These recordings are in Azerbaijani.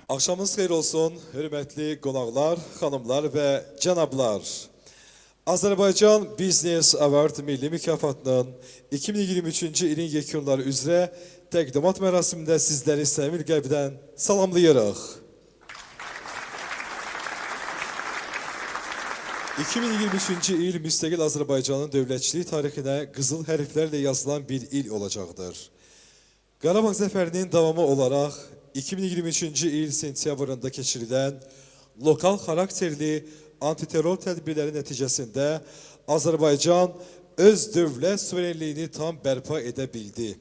Axşamınız xeyir olsun, hörmətli qonaqlar, xanımlar və cənablar. Azərbaycan Business Award Milli Mükafatının 2023-cü ilin yekunları üzrə təqdimat mərasimində sizləri səmimi qəlbdən salamlayırıq. 2023-cü il müstəqil Azərbaycanın dövlətçiliyi tarixinə qızıl hərflərlə yazılan bir il olacaqdır. Qarabağ zəfərinin davamı olaraq 2023-cü il sentyabrında keçirilən lokal xarakterli antiterror tədbirləri nəticəsində Azərbaycan öz dövlət suverenliyini tam bərpa edə bildi.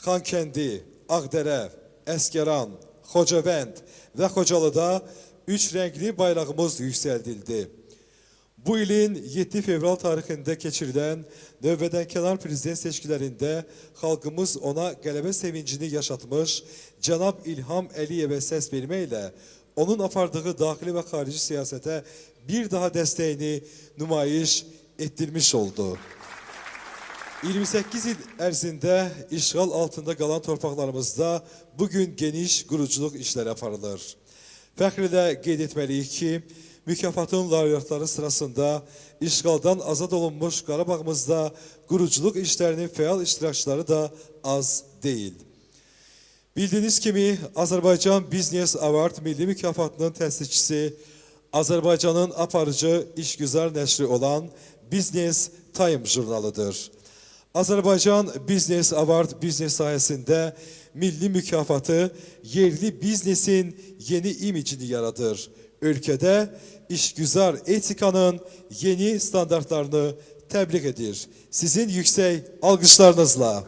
Xankəndi, Ağdərə, Əsgəran, Xocavənd və Xocalıda 3 rəngli bayrağımız yüksəldildi. Bu ilin 7 fevral tarixində keçirilən növbədənkənar prezident seçkilərində xalqımız ona qələbə sevincini yaşatmış, cənab İlham Əliyevə səs verməklə onun apardığı daxili və xarici siyasətə bir daha dəstəyini nümayiş etdirmiş oldu. 28 il ərzində işğal altında qalan torpaqlarımızda bugün geniş quruculuq işləri aparılır. Fəxr ilə qeyd etməliyik ki, mükafatın laureatları sırasında işğaldan azad olunmuş Qarabağımızda quruculuq işlərinin fəal iştirakçıları da az deyil. Bildiyiniz kimi, Azərbaycan Business Award Milli Mükafatının təsisçisi, Azərbaycanın aparıcı işgüzar nəşri olan Business Time jurnalıdır. Azərbaycan Business Award biznes sahəsində milli mükafatı yerli biznesin yeni imicini yaradır. Ölkədə işgüzar etikanın yeni standartlarını təbliğ edir. Sizin yüksək alqışlarınızla.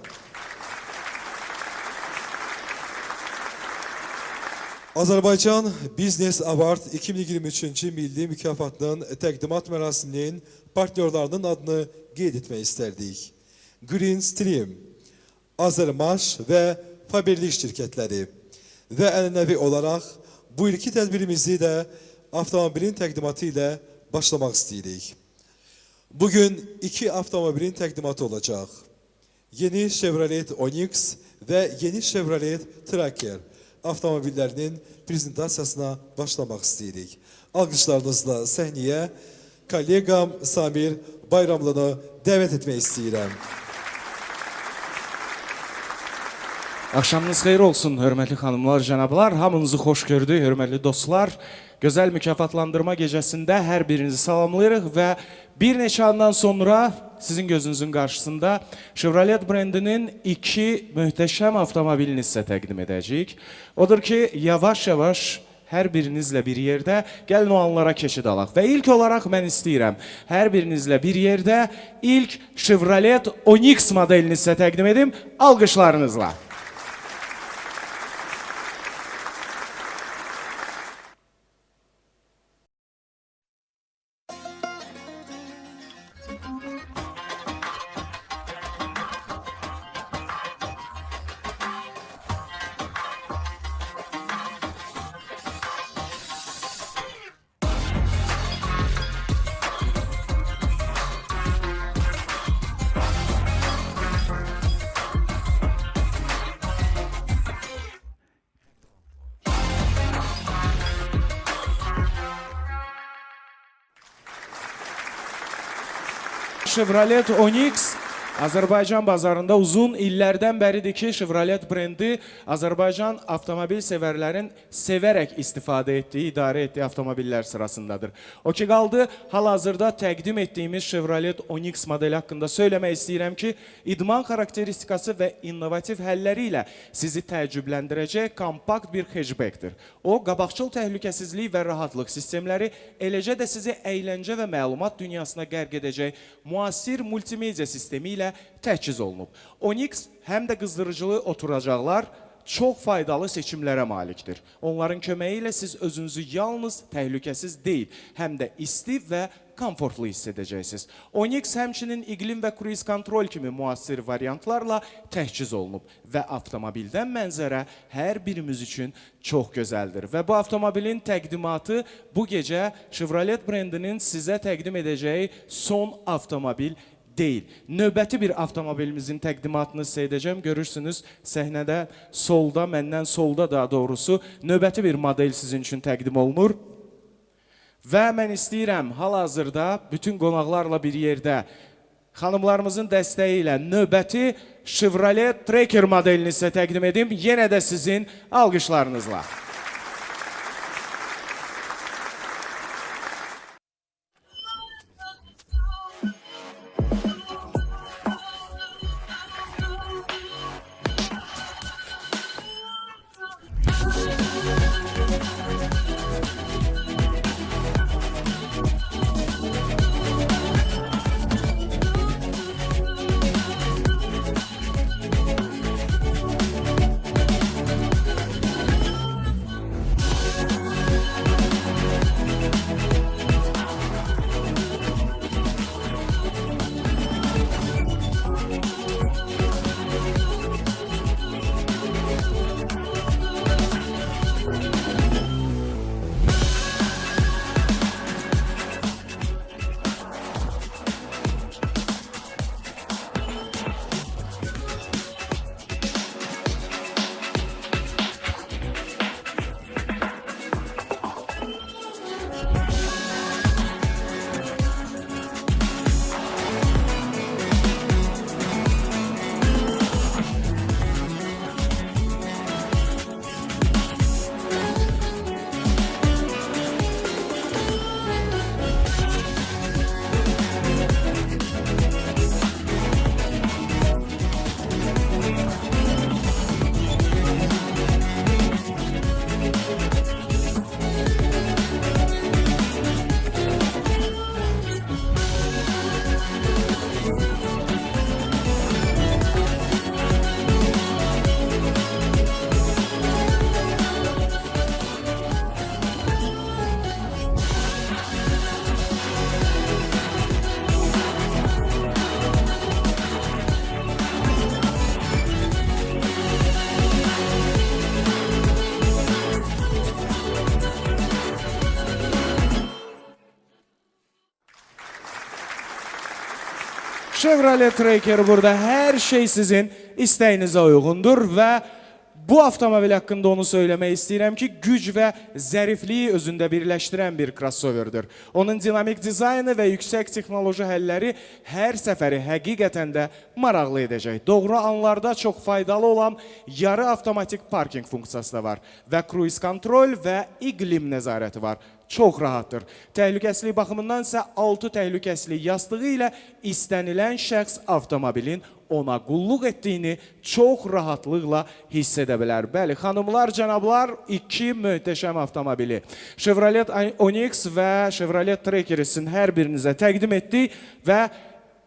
Azərbaycan Business Award 2023-cü milli mükafatının təqdimat mərasiminin partnyorlarının adını qeyd etmək istərdik. Green Stream, Azərmaş və Faberlik şirkətləri və ənənəvi olaraq bu ilki tədbirimizi də avtomobilin təqdimatı ilə başlamaq istəyirik. Bugün 2 avtomobilin təqdimatı olacaq. Yeni Chevrolet Onix və yeni Chevrolet Tracker avtomobillərinin prezentasiyasına başlamaq istəyirik. Alqışlarınızla səhnəyə kollegam Samir Bayramlını dəvət etmək istəyirəm. Axşamınız xeyir olsun, hörmətli xanımlar, cənablar. Hamınızı xoş gördük, hörmətli dostlar. Gözəl mükafatlandırma gecəsində hər birinizi salamlayırıq və bir neçə andan sonra sizin gözünüzün qarşısında Chevrolet brendinin 2 möhtəşəm avtomobilini sizə təqdim edəcəyik. Odur ki, yavaş-yavaş hər birinizlə bir yerdə gəlin o anlara keçid alaq. Və ilk olaraq mən istəyirəm, hər birinizlə bir yerdə ilk Chevrolet Onix modelini sizə təqdim edim, alqışlarınızla. Chevrolet Onix Azərbaycan bazarında uzun illərdən bəridir ki, Chevrolet brendi Azərbaycan avtomobil sevərlərin sevərək istifadə etdiyi, idarə etdiyi avtomobillər sırasındadır. O ki qaldı, hal-hazırda təqdim etdiyimiz Chevrolet Onix modeli haqqında söyləmək istəyirəm ki, idman xarakteristikası və innovativ həlləri ilə sizi təəccübləndirəcək kompakt bir hatchbackdir. O, qabaqcıl təhlükəsizlik və rahatlıq sistemləri, eləcə də sizi əyləncə və məlumat dünyasına qərq edəcək müasir multimedia sistemi ilə təchiz olunub. Onix həm də qızdırıcılı oturacaqlar çox faydalı seçimlərə malikdir. Onların köməyi ilə siz özünüzü yalnız təhlükəsiz deyil, həm də isti və komfortlu hiss edəcəksiniz. Onix həmçinin iqlim və kruiz kontrol kimi müasir variantlarla təchiz olunub və avtomobildən mənzərə hər birimiz üçün çox gözəldir. Və bu avtomobilin təqdimatı bu gecə Chevrolet brendinin sizə təqdim edəcəyi son avtomobil deyil. Növbəti bir avtomobilimizin təqdimatını sizə edəcəm. Görürsünüz, səhnədə solda, məndən solda daha doğrusu növbəti bir model sizin üçün təqdim olunur. Və mən istəyirəm hal-hazırda bütün qonaqlarla bir yerdə xanımlarımızın dəstəyi ilə növbəti Chevrolet Tracker modelini sizə təqdim edim. Yenə də sizin alqışlarınızla. Chevrolet Tracker burada hər şey sizin istəyinizə uyğundur və bu avtomobil haqqında onu söyləmək istəyirəm ki, güc və zərifliyi özündə birləşdirən bir crossoverdir. Onun dinamik dizaynı və yüksək texnoloji həlləri hər səfəri həqiqətən də maraqlı edəcək. Doğru anlarda çox faydalı olan yarı avtomatik parking funksiyası da var və cruise kontrol və iqlim nəzarəti var. Çox rahatdır. Təhlükəsizlik baxımından isə 6 təhlükəsizlik yastığı ilə istənilən şəxs avtomobilin ona qulluq etdiyini çox rahatlıqla hiss edə bilər. Bəli, xanımlar, cənablar, iki möhtəşəm avtomobili Chevrolet Onix və Chevrolet Tracker'i sizin hər birinizə təqdim etdik və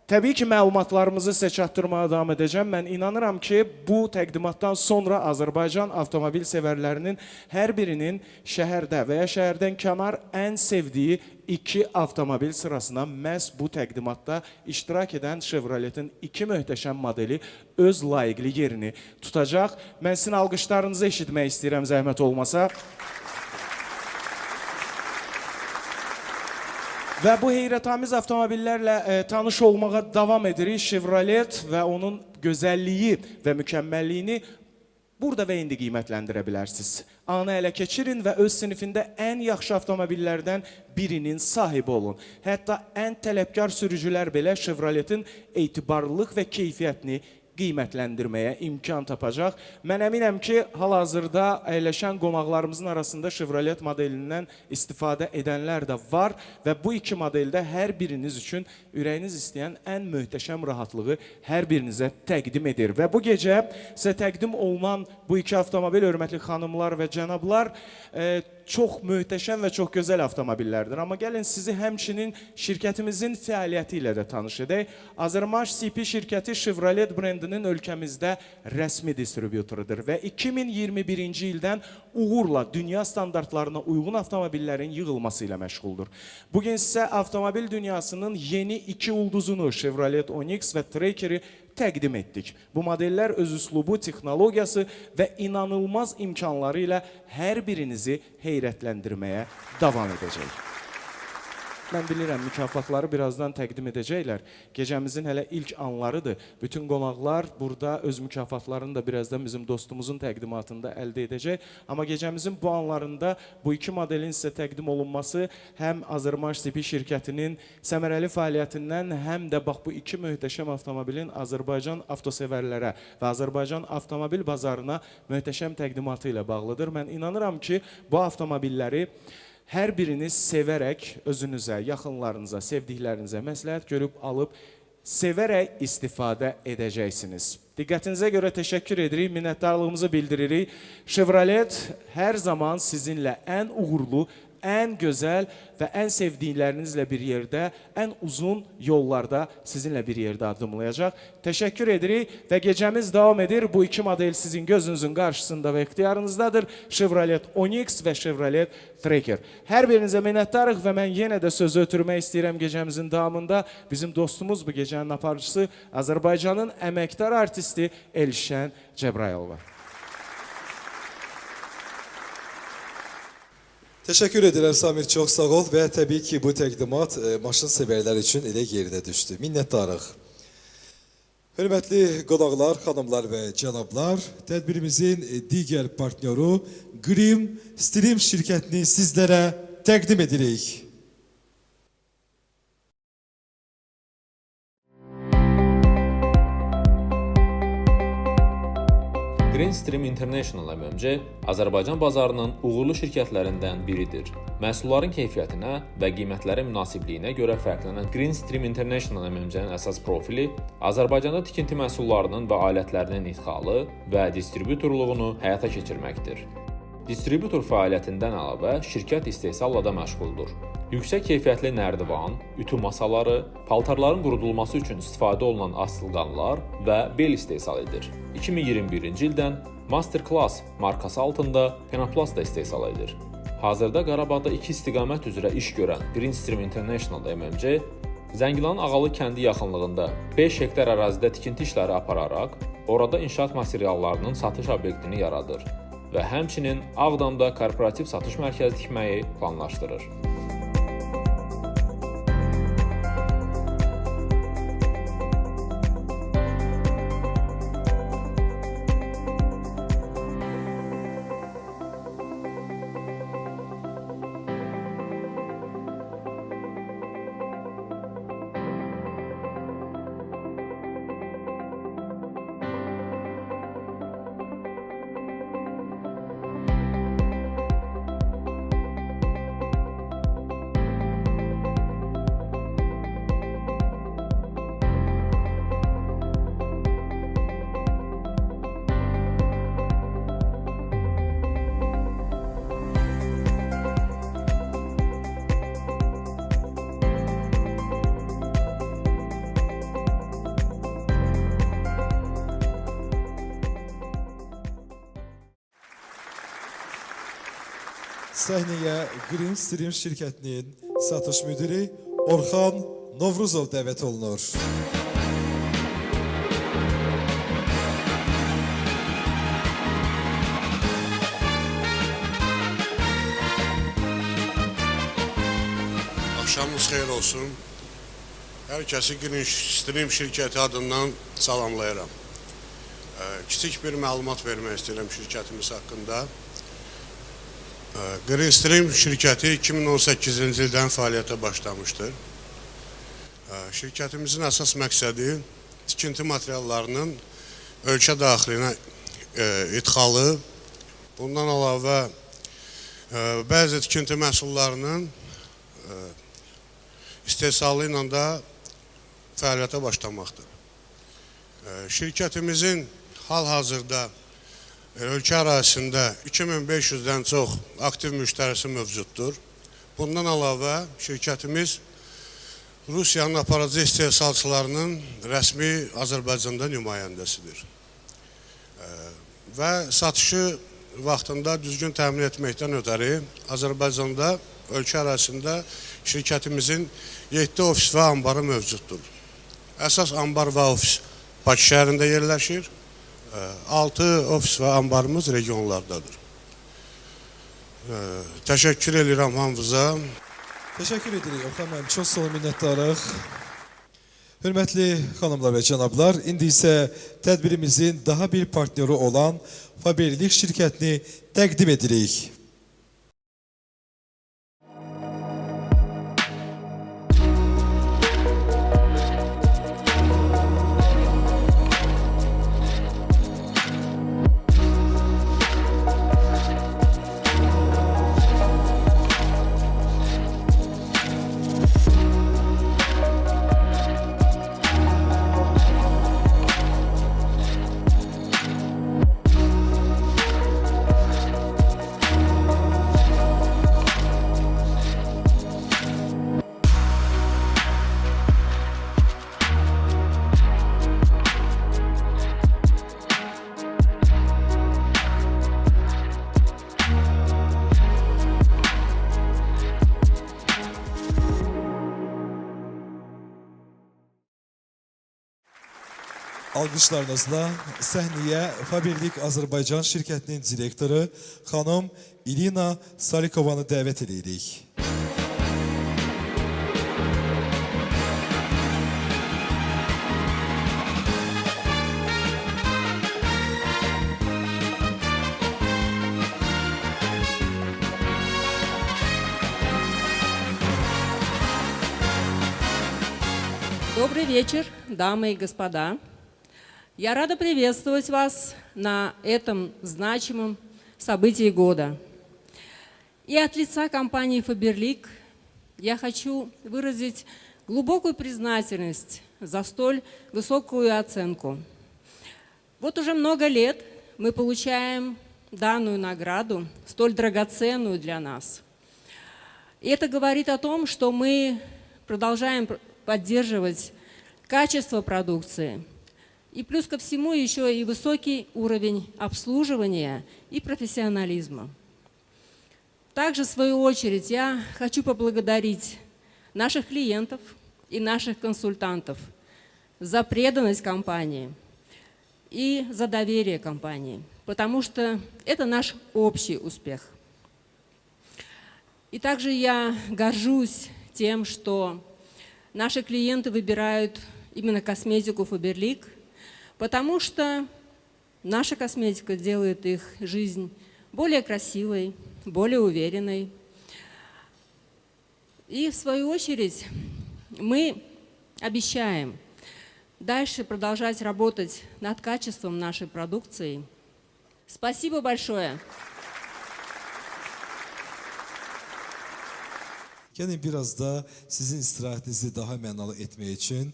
təbii ki, məlumatlarımızı sizə çatdırmaya davam edəcəm. Mən inanıram ki, bu təqdimatdan sonra Azərbaycan avtomobil sevərlərinin hər birinin şəhərdə və ya şəhərdən kənar ən sevdiyi iki avtomobil sırasına məhz bu təqdimatda iştirak edən Chevrolet'in iki möhtəşəm modeli öz layiqli yerini tutacaq. Mən sizin alqışlarınızı eşitmək istəyirəm, zəhmət olmasa. Və bu heyrətamiz avtomobillərlə tanış olmağa davam edirik. Chevrolet və onun gözəlliyi və mükəmməlliyini burada və indi qiymətləndirə bilərsiniz. Anı ələ keçirin və öz sinifində ən yaxşı avtomobillərdən birinin sahibi olun. Hətta ən tələbkar sürücülər belə Chevrolet'in etibarlılıq və keyfiyyətini qiymətləndirməyə imkan tapacaq. Mən əminəm ki, hal-hazırda əyləşən qonaqlarımızın arasında Chevrolet modelindən istifadə edənlər də var və bu iki modeldə hər biriniz üçün ürəyiniz istəyən ən möhtəşəm rahatlığı hər birinizə təqdim edir. Və bu gecə sizə təqdim olunan bu iki avtomobil, hörmətli xanımlar və cənablar, çox möhtəşəm və çox gözəl avtomobillərdir. Amma gəlin sizi həmçinin şirkətimizin fəaliyyəti ilə də tanış edək. Azərmaş CP şirkəti Chevrolet brendinin ölkəmizdə rəsmi distributorudur və 2021-ci ildən uğurla dünya standartlarına uyğun avtomobillərin yığılması ilə məşğuldur. Bugün sizə avtomobil dünyasının yeni iki ulduzunu Chevrolet Onix və Tracker'i təqdim etdik. Bu modellər öz üslubu, texnologiyası və inanılmaz imkanları ilə hər birinizi heyrətləndirməyə davam edəcək. Mən bilirəm, mükafatları birazdan təqdim edəcəklər. Gecəmizin hələ ilk anlarıdır. Bütün qonaqlar burada öz mükafatlarını da birazdan bizim dostumuzun təqdimatında əldə edəcək. Amma gecəmizin bu anlarında bu iki modelin sizə təqdim olunması həm Azərmaş Sipi şirkətinin səmərəli fəaliyyətindən, həm də bax bu iki möhtəşəm avtomobilin Azərbaycan avtosevərlərə və Azərbaycan avtomobil bazarına möhtəşəm təqdimatı ilə bağlıdır. Mən inanıram ki, bu avtomobilləri hər biriniz sevərək özünüzə, yaxınlarınıza, sevdiklərinizə məsləhət görüb alıb, sevərək istifadə edəcəksiniz. Diqqətinizə görə təşəkkür edirik, minnətdarlığımızı bildiririk. Chevrolet hər zaman sizinlə ən uğurlu, ən gözəl və ən sevdiklərinizlə bir yerdə, ən uzun yollarda sizinlə bir yerdə addımlayacaq. Təşəkkür edirik və gecəmiz davam edir. Bu iki model sizin gözünüzün qarşısında və ixtiyarınızdadır. Chevrolet Onix və Chevrolet Tracker. Hər birinizə minnətdarıq və mən yenə də sözü ötürmək istəyirəm gecəmizin davamında. Bizim dostumuz bu gecənin aparıcısı Azərbaycanın əməkdar artisti Elşən Cəbrayılova. Təşəkkür edirəm Samir, çox sağ ol və təbii ki, bu təqdimat maşın sevərlər üçün elə yerinə düşdü. Minnətdarıq. Hörmətli qonaqlar, xanımlar və cənablar, tədbirimizin digər partnyoru Grim Stream şirkətini sizlərə təqdim edirik. Green Stream International MMC Azərbaycan bazarının uğurlu şirkətlərindən biridir. Məhsulların keyfiyyətinə və qiymətlərin münasibliyinə görə fərqlənən Green Stream International MMC-nin əsas profili Azərbaycanda tikinti məhsullarının və alətlərinin idxalı və distributorluğunu həyata keçirməkdir. Distributor fəaliyyətindən əlavə şirkət istehsalla da məşğuldur. Yüksək keyfiyyətli nərdivan, ütü masaları, paltarların qurudulması üçün istifadə olunan asılqanlar və bel istehsal edir. 2021-ci ildən Masterclass markası altında penoplast da istehsal edir. Hazırda Qarabağda 2 istiqamət üzrə iş görən Green Stream International MMC, Zəngilanın Ağalı kəndi yaxınlığında 5 hektar ərazidə tikinti işləri apararaq, orada inşaat materiallarının satış obyektini yaradır və həmçinin Ağdamda korporativ satış mərkəzi tikməyi planlaşdırır. Səhnəyə Green Stream şirkətinin satış müdiri Orxan Novruzov dəvət olunur. Axşamınız xeyir olsun. Hər kəsi Green Stream şirkəti adından salamlayıram. Kiçik bir məlumat vermək istəyirəm şirkətimiz haqqında. Green Stream şirkəti 2018-ci ildən fəaliyyətə başlamışdır. Şirkətimizin əsas məqsədi tikinti materiallarının ölkə daxilinə idxalı, bundan əlavə bəzi tikinti məhsullarının istehsalı ilə də fəaliyyətə başlamaqdır. Şirkətimizin hal-hazırda ölkə ərazisində 2500-dən çox aktiv müştərisi mövcuddur. Bundan əlavə şirkətimiz Rusiyanın aparıcı istehsalçılarının rəsmi Azərbaycanda nümayəndəsidir. Və satışı vaxtında düzgün təmin etməkdən ötəri Azərbaycanda ölkə ərazisində şirkətimizin 7 ofis və ambarı mövcuddur. Əsas ambar və ofis Bakı şəhərində yerləşir. 6 ofis və ambarımız regionlardadır. Təşəkkür edirəm hamınıza. Təşəkkür edirik Orxan müəllim, çox sağ olun, minnətdarıq. Hörmətli xanımlar və cənablar, indi isə tədbirimizin daha bir partneri olan Faberlik şirkətini təqdim edirik. Alqışlarınızla səhnəyə Faberlik Azərbaycan şirkətinin direktoru xanım İlina Salikovanı dəvət edirik. Добрый вечер, дамы и господа. Я рада приветствовать вас на этом значимом событии года. И от лица компании Faberlic я хочу выразить глубокую признательность за столь высокую оценку. Вот уже много лет мы получаем данную награду, столь драгоценную для нас. И это говорит о том, что мы продолжаем поддерживать качество продукции. И плюс ко всему еще и высокий уровень обслуживания и профессионализма. Также, в свою очередь, я хочу поблагодарить наших клиентов и наших консультантов за преданность компании и за доверие компании, потому что это наш общий успех. И также я горжусь тем, что наши клиенты выбирают именно косметику Faberlic, потому что наша косметика делает их жизнь более красивой, более уверенной. И в свою очередь мы обещаем дальше продолжать работать над качеством нашей продукции. Спасибо большое. Yəni biraz da sizin istirahətinizi daha mənalı etmək üçün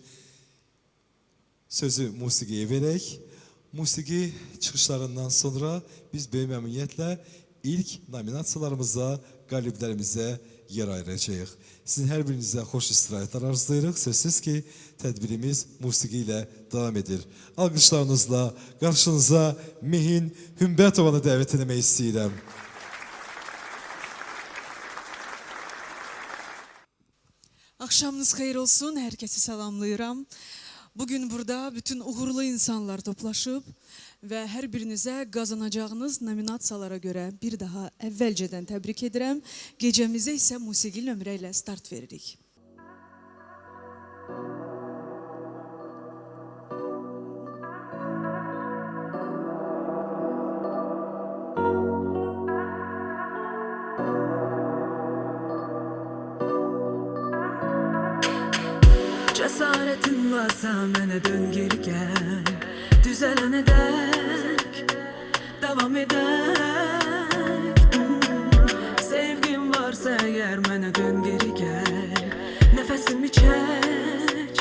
sözü musiqiyə verək. Musiqi çıxışlarından sonra biz böyük məmnuniyyətlə ilk nominasiyalarımıza, qaliblərimizə yer ayıracağıq. Sizin hər birinizə xoş istirahətlər arzulayırıq. Sözsüz ki, tədbirimiz musiqi ilə davam edir. Alqışlarınızla qarşınıza Mehin Hümbətovanı dəvət etmək istəyirəm. Akşamınız hayır olsun, herkesi salamlayıram. Bugün burada bütün uğurlu insanlar toplaşıb və hər birinizə qazanacağınız nominasiyalara görə bir daha əvvəlcədən təbrik edirəm. Gecəmizə isə musiqi nömrə ilə start veririk. Cesaretin varsa mənə dön geri gəl. Düzələnə dək davam edək. Sevgim varsa əgər mənə dön geri gəl. Nəfəsimi çək,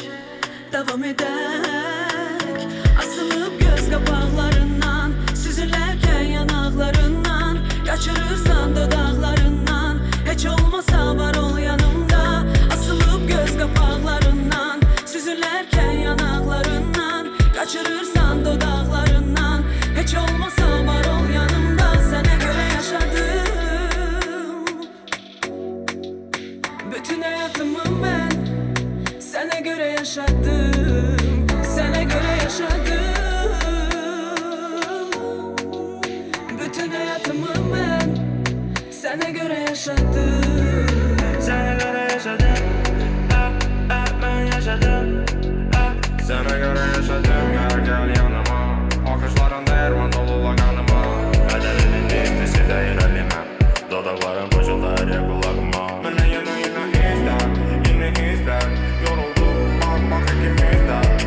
davam edək. Asılıb göz qapaqlarından, süzülərkən yanaqlarından, qaçırırsan dodaqlarından, heç olmasa var ol yanımda. Asılıb göz qapaqlarından, süzülərkən yanaqlarından, qaçırırsan dodaqlarından, heç olmasa var ol yanımda. Sənə görə yaşadım bütün həyatımı mən, sənə görə yaşadım, sənə görə yaşadım bütün həyatımı mən, sənə görə yaşadım, sənə görə yaşadım. yaşadım, gel yanıma. Akışların derman dolu kanıma. Bedelinin nefesi değil elime. Dodakların ucunda her kulağıma. Bana yine izler. Yoruldum, bak ikimizden.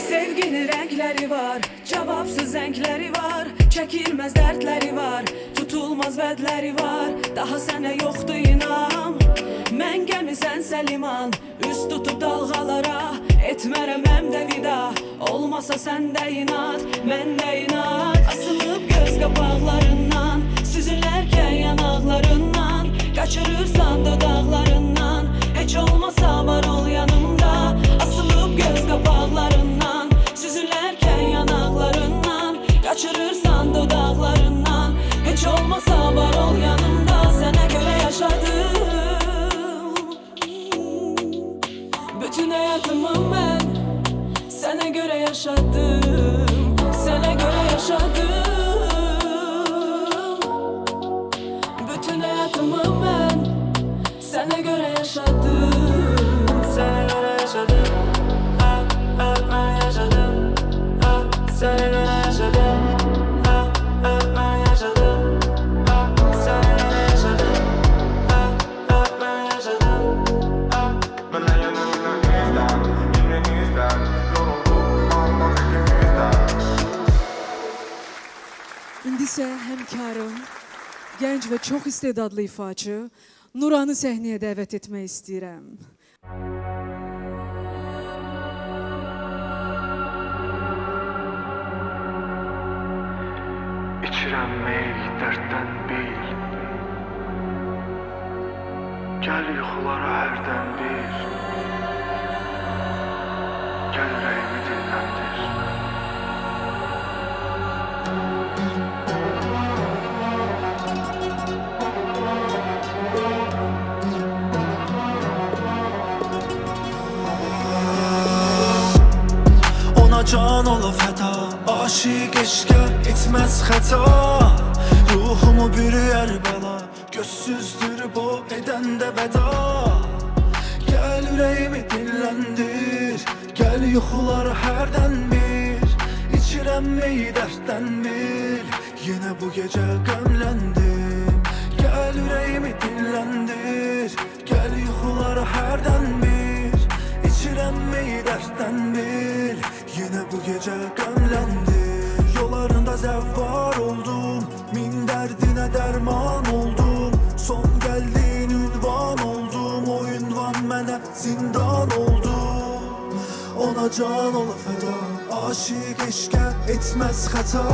Sevginin renkleri var, cevapsız renkleri var. Çekilmez dertleri var, tutulmaz vədləri var. Daha sənə yoxdur inam. Mən gəmi sənsə liman, üst tutub dalğalara. Etmərəm həm də vida, olmasa səndə inat, məndə inat. Asılıb göz qapaqlarından, süzülərkən yanaqlarından. Qaçırırsan dodaqlarından, heç olmasa var ol yanımda. Asılıb göz qapaqlarından, süzülərkən yanaqlarından. Qaçırırsan dodaqlarından, heç olmasa var ol yanımda. Sənə görə yaşadım bütün həyatımı mən, sənə görə yaşadım, sənə görə yaşadım. Bütün həyatımı mən, sənə görə yaşadım, sənə görə yaşadım. Mən yaşadım, sənə görə yaşadım. Mən yaşadım, sənə görə yaşadım. Mən yaşadım. Bana yine izler. Yoruldum, bak ikimizden. İndi isə həmkarım, gənc və çox istedadlı ifaçı Nuranı səhnəyə dəvət etmək istəyirəm. İçirəm mey dərddən bil. Gəl yuxulara hərdən bir. Gəl ürəyimi dinləndir. Ona can ola fəda, aşiq eşqə etməz xəta. Ruhumu bürüyər bəla, gözsüzdür bu edəndə vəda. Gəl ürəyimi dinləndir, gəl yuxular hərdən bir. İçirəm mey dərddən bil, yenə bu gecə qəmləndim. Gəl ürəyimi dinləndir, gəl yuxular hərdən bir. İçirəm mey dərddən bil, yenə bu gecə qəmləndim. Yollarında zəvvar oldum, min dərdinə dərman oldum. Son gəldin ünvan oldum, o ünvan mənə zindan oldu. Ona can ola fəda, aşiq eşqə etməz xəta.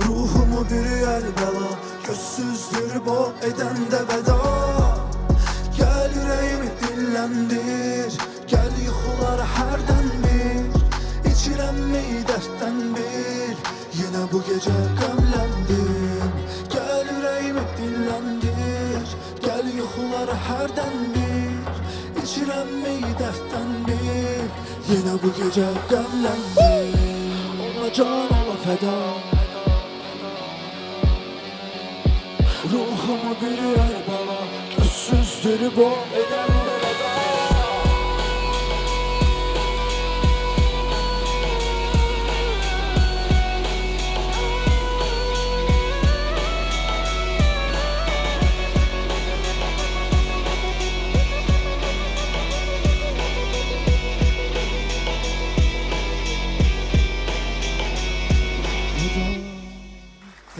Ruhumu bürüyər bəla, gözsüzdür bu edəndə vəda. Gəl ürəyimi dinləndir, gəl yuxular hərdən bir. İçirəm mey dərddən bil, yenə bu gecə qəmləndim. Gəl ürəyimi dinləndir, gəl yuxular hərdən bir. İçirəm mey dərddən bil, yenə bu gecə qəmləndim. Ona can ola fəda, ruhumu bürüyər bəla, gözsüzdür bu edəndə vəda.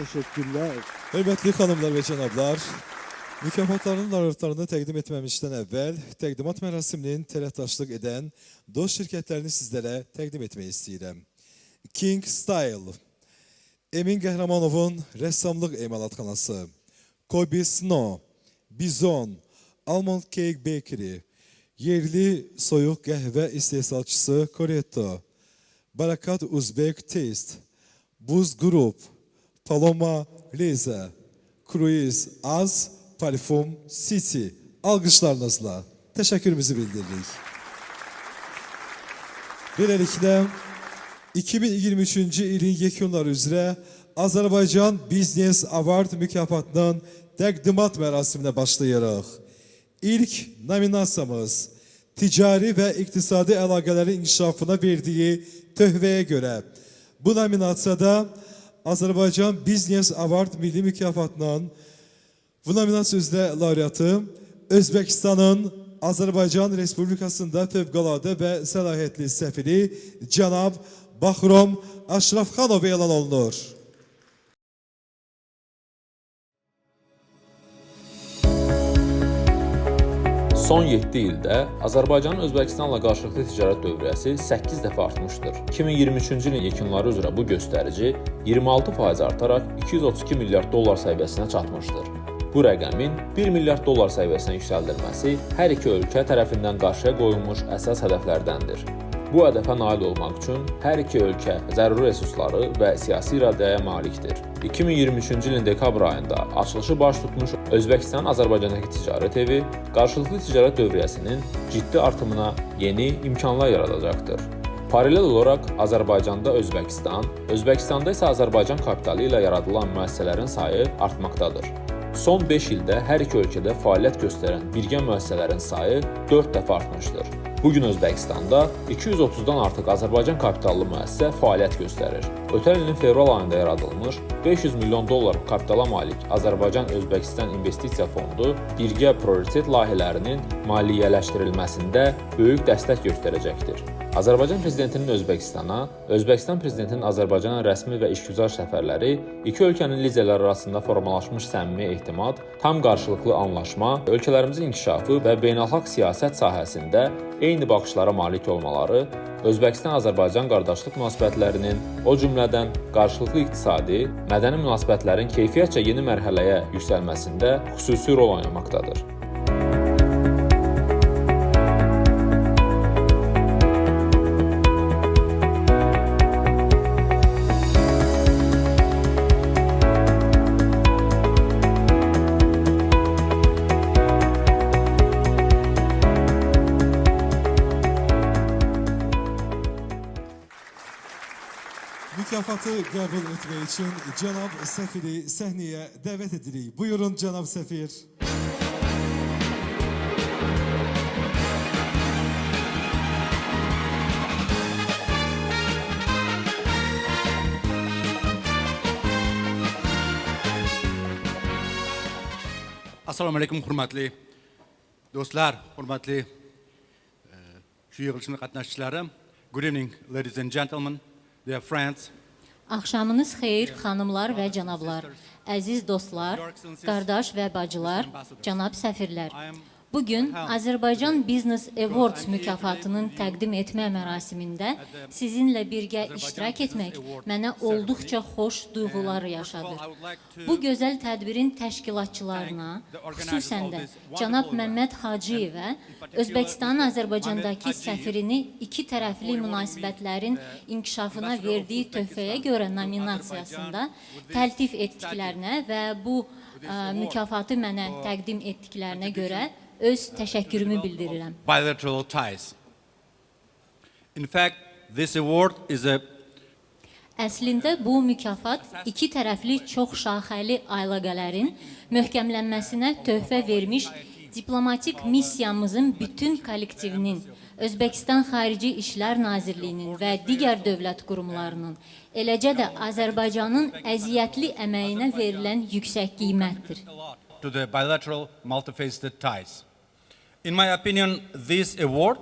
Teşekkürler. Hörmətli xanımlar və cənablar, mükafatların laureatlarını təqdim etməmişdən əvvəl təqdimat mərasiminin tərəfdaşlıq edən dost şirkətlərini sizlərə təqdim etmək istəyirəm. King Style, Emin Qəhrəmanovun rəssamlıq emalatxanası, Kobe Snow, Bizon, Almond Cake Bakery, yerli soyuq qəhvə istehsalçısı Coretto, Barakat Uzbek Taste, Buz Group, Paloma Liza, Cruise Az, Parfum City. Alqışlarınızla təşəkkürümüzü bildiririk. Beləliklə 2023-cü ilin yekunları üzrə Azərbaycan Business Award mükafatının təqdimat mərasiminə başlayırıq. İlk nominasiyamız ticari və iqtisadi əlaqələrin inkişafına verdiyi töhvəyə görə bu nominasiyada Azərbaycan Business Award milli mükafatının bu nominasiya üzrə laureatı Özbəkistanın Azərbaycan Respublikasında fövqəladə və səlahiyyətli səfiri cənab Baxrom Aşrafxanov elan olunur. Son 7 ildə Azərbaycanın Özbəkistanla qarşılıqlı ticarət dövriyyəsi 8 dəfə artmışdır. 2023-cü ilin yekunları üzrə bu göstərici 26% artaraq 232 milyard dollar səviyyəsinə çatmışdır. Bu rəqəmin 1 milyard dollar səviyyəsinə yüksəldilməsi hər iki ölkə tərəfindən qarşıya qoyulmuş əsas hədəflərdəndir. Bu hədəfə nail olmaq üçün hər iki ölkə zəruri resursları və siyasi iradəyə malikdir. 2023-cü ilin dekabr ayında açılışı baş tutmuş Özbəkistanın Azərbaycandakı ticarət evi qarşılıqlı ticarət dövriyyəsinin ciddi artımına yeni imkanlar yaradacaqdır. Paralel olaraq Azərbaycanda Özbəkistan, Özbəkistanda isə Azərbaycan kapitalı ilə yaradılan müəssisələrin sayı artmaqdadır. Son 5 ildə hər iki ölkədə fəaliyyət göstərən birgə müəssisələrin sayı 4 dəfə artmışdır. Bugün Özbəkistanda 230-dan artıq Azərbaycan kapitallı müəssisə fəaliyyət göstərir. Ötən ilin fevral ayında yaradılmış 500 milyon dollar kapitala malik Azərbaycan-Özbəkistan İnvestisiya Fondu birgə prioritet layihələrinin maliyyələşdirilməsində böyük dəstək göstərəcəkdir. Azərbaycan Prezidentinin Özbəkistana, Özbəkistan Prezidentinin Azərbaycana rəsmi və işgüzar səfərləri iki ölkənin liderləri arasında formalaşmış səmimi ehtimad, tam qarşılıqlı anlaşma, ölkələrimizin inkişafı və beynəlxalq siyasət sahəsində eyni baxışlara malik olmaları, Özbəkistan-Azərbaycan qardaşlıq münasibətlərinin, o cümlədən qarşılıqlı iqtisadi, mədəni münasibətlərin keyfiyyətcə yeni mərhələyə yüksəlməsində xüsusi rol oynamaqdadır. Mükafatı qəbul etmək üçün cənab səfiri səhnəyə dəvət edirik. Buyurun cənab səfir. Assalamu alaikum hurmatli do'stlar, hurmatli shu yig'ilishning qatnashchilari. Good evening ladies and gentlemen, dear friends. Axşamınız xeyir, xanımlar və cənablar, əziz dostlar, qardaş və bacılar, cənab səfirlər. Bugün Azərbaycan Business Awards mükafatının təqdim etmə mərasimində sizinlə birgə iştirak etmək mənə olduqca xoş duyğular yaşadır. Bu gözəl tədbirin təşkilatçılarına, xüsusən də cənab Məmməd Hacıyevə, Özbəkistanın Azərbaycandakı səfirini iki tərəfli münasibətlərin inkişafına verdiyi töhfəyə görə nominasiyasında təltif etdiklərinə və bu mükafatı mənə təqdim etdiklərinə görə öz təşəkkürümü bildirirəm. Bilateral ties. In fact, this award is a Əslində bu mükafat iki tərəfli çox şaxəli əlaqələrin möhkəmlənməsinə töhfə vermiş diplomatik missiyamızın bütün kollektivinin, Özbəkistan Xarici İşlər Nazirliyinin və digər dövlət qurumlarının, eləcə də Azərbaycanın əziyyətli əməyinə verilən yüksək qiymətdir. To the bilateral multifaceted ties. In my opinion, this award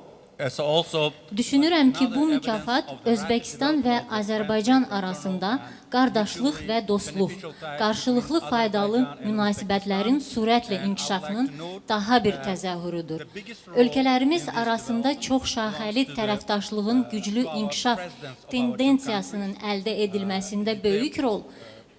is also Düşünürəm ki, bu mükafat Özbəkistan və Azərbaycan arasında qardaşlıq və dostluq, qarşılıqlı faydalı münasibətlərin sürətlə inkişafının daha bir təzahürüdür. Ölkələrimiz arasında çox şaxəli tərəfdaşlığın güclü inkişaf tendensiyasının əldə edilməsində böyük rol,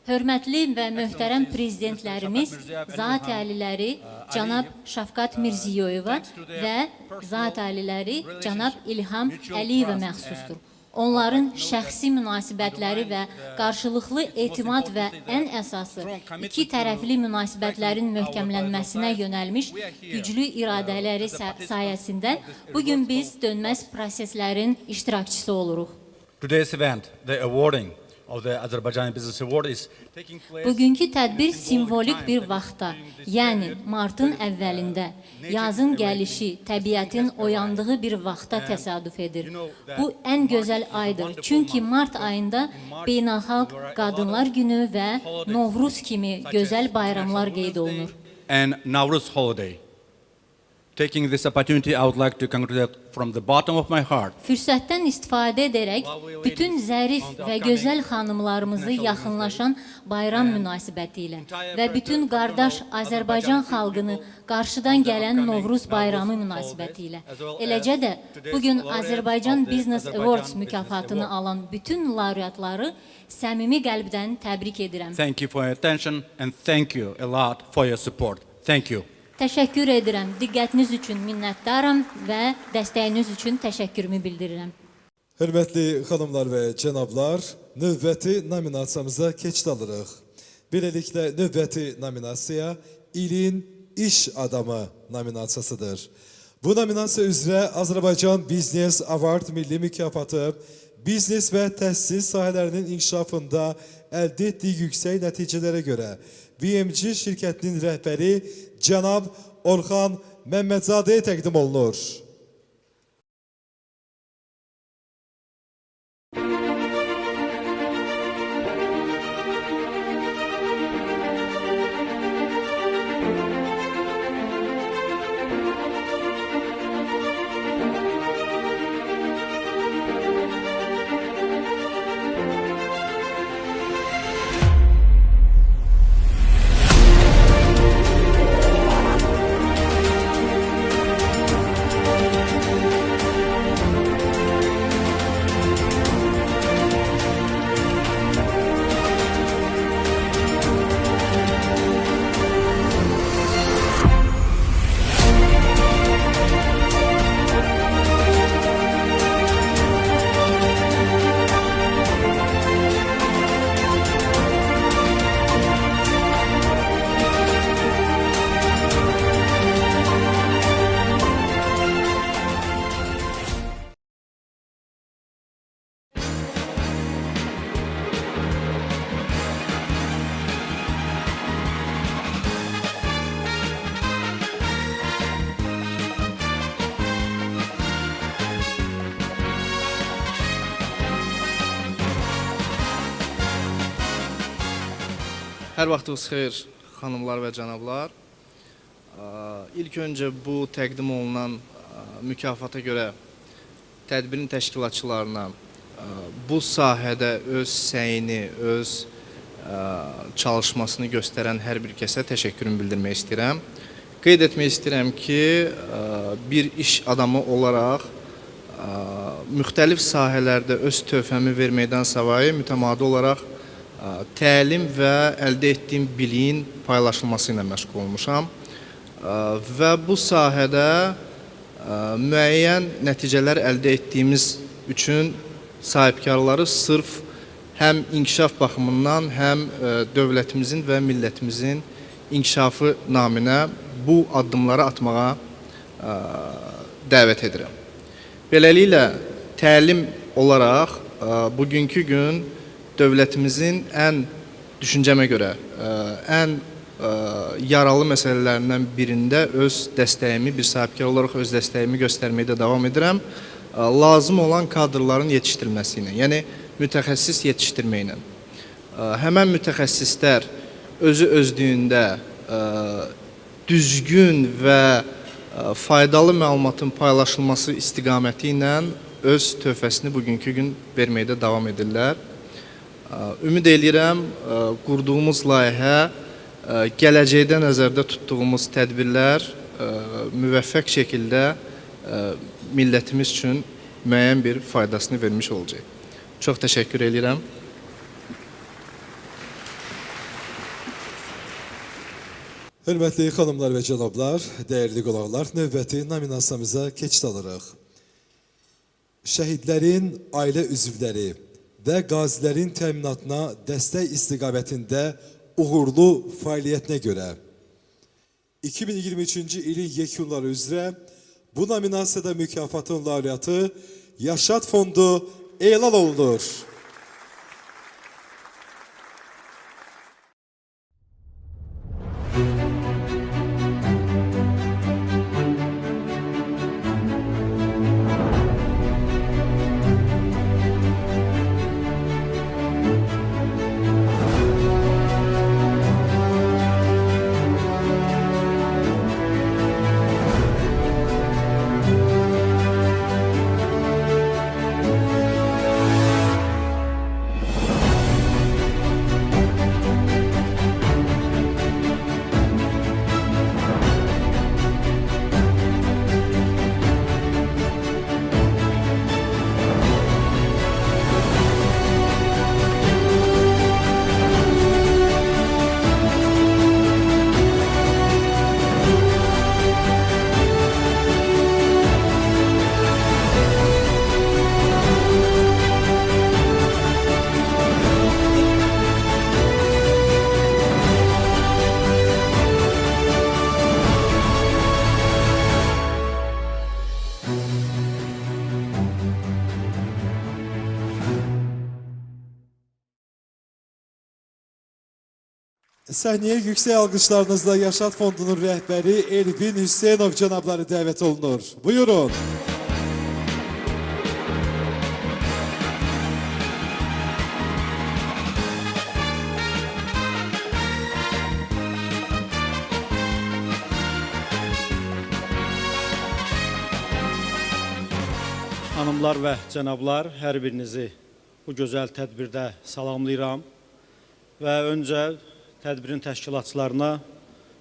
hörmətli və möhtərəm prezidentlərimiz, zat-ı aliləri cənab Şəfqət Mirziyoyeva və zat-ı aliləri cənab İlham Əliyevə məxsusdur. Onların şəxsi münasibətləri və qarşılıqlı etimad və ən əsası iki tərəfli münasibətlərin möhkəmlənməsinə yönəlmiş güclü iradələri sayəsində bugün biz dönməz proseslərin iştirakçısı oluruq. Today's event, the awarding of the Azerbaijani Business Award is taking place. Bugünkü tədbir simvolik bir vaxtda, yəni martın əvvəlində, yazın gəlişi, təbiətin oyandığı bir vaxta təsadüf edir. Bu ən gözəl aydır, çünki mart ayında Beynəlxalq Qadınlar Günü və Novruz kimi gözəl bayramlar qeyd olunur. And Nowruz holiday. Taking this opportunity, I would like to congratulate from the bottom of my heart. Fürsətdən istifadə edərək bütün zərif və gözəl xanımlarımızı yaxınlaşan bayram münasibəti ilə və bütün qardaş Azərbaycan xalqını qarşıdan gələn Novruz bayramı münasibəti ilə. Eləcə də bugün Azərbaycan Business Awards mükafatını alan bütün laureatları səmimi qəlbdən təbrik edirəm. Thank you for your attention and thank you a lot for your support. Thank you. Təşəkkür edirəm. Diqqətiniz üçün minnətdaram və dəstəyiniz üçün təşəkkürümü bildirirəm. Hörmətli xanımlar və cənablar, növbəti nominasiyamıza keçid alırıq. Beləliklə, növbəti nominasiya İlin İş Adamı nominasiyasıdır. Bu nominasiya üzrə Azərbaycan Business Award milli mükafatı, biznes və təhsil sahələrinin inkişafında əldə etdiyi yüksək nəticələrə görə BMG şirkətinin rəhbəri cənab Orxan Məmmədzadəyə təqdim olunur. Hər vaxtınız xeyir, xanımlar və cənablar. İlk öncə bu təqdim olunan mükafata görə tədbirin təşkilatçılarına bu sahədə öz səyini, öz çalışmasını göstərən hər bir kəsə təşəkkürümü bildirmək istəyirəm. Qeyd etmək istəyirəm ki, bir iş adamı olaraq müxtəlif sahələrdə öz töhfəmi verməkdən savayı mütəmadi olaraq təlim və əldə etdiyim biliyin paylaşılması ilə məşğul olmuşam və bu sahədə müəyyən nəticələr əldə etdiyimiz üçün sahibkarları sırf həm inkişaf baxımından, həm dövlətimizin və millətimizin inkişafı naminə bu addımları atmağa dəvət edirəm. Beləliklə, təlim olaraq bugünkü gün dövlətimizin ən, düşüncəmə görə, ən yaralı məsələlərindən birində öz dəstəyimi, bir sahibkar olaraq öz dəstəyimi göstərməkdə davam edirəm. Lazım olan kadrların yetişdirilməsi ilə, yəni mütəxəssis yetişdirməklə. Həmən mütəxəssislər özü özlüyündə düzgün və faydalı məlumatın paylaşılması istiqaməti ilə öz töhfəsini bugünkü gün verməkdə davam edirlər. Ümid edirəm, qurduğumuz layihə, gələcəkdə nəzərdə tutduğumuz tədbirlər müvəffəq şəkildə millətimiz üçün müəyyən bir faydasını vermiş olacaq. Çox təşəkkür edirəm. Hörmətli xanımlar və cənablar, dəyərli qonaqlar, növbəti nominasiyamıza keçid alırıq. Şəhidlərin ailə üzvləri və qazilərin təminatına dəstək istiqamətində uğurlu fəaliyyətinə görə 2023-cü ilin yekunları üzrə bu nominasiyada mükafatın laureatı Yaşad Fondu elan olunur. Səhnəyə yüksək alqışlarınızla Yaşad Fondunun rəhbəri Elvin Hüseynov cənabları dəvət olunur. Buyurun. Hanımlar və cənablar, hər birinizi bu gözəl tədbirdə salamlayıram və öncə tədbirin təşkilatçılarına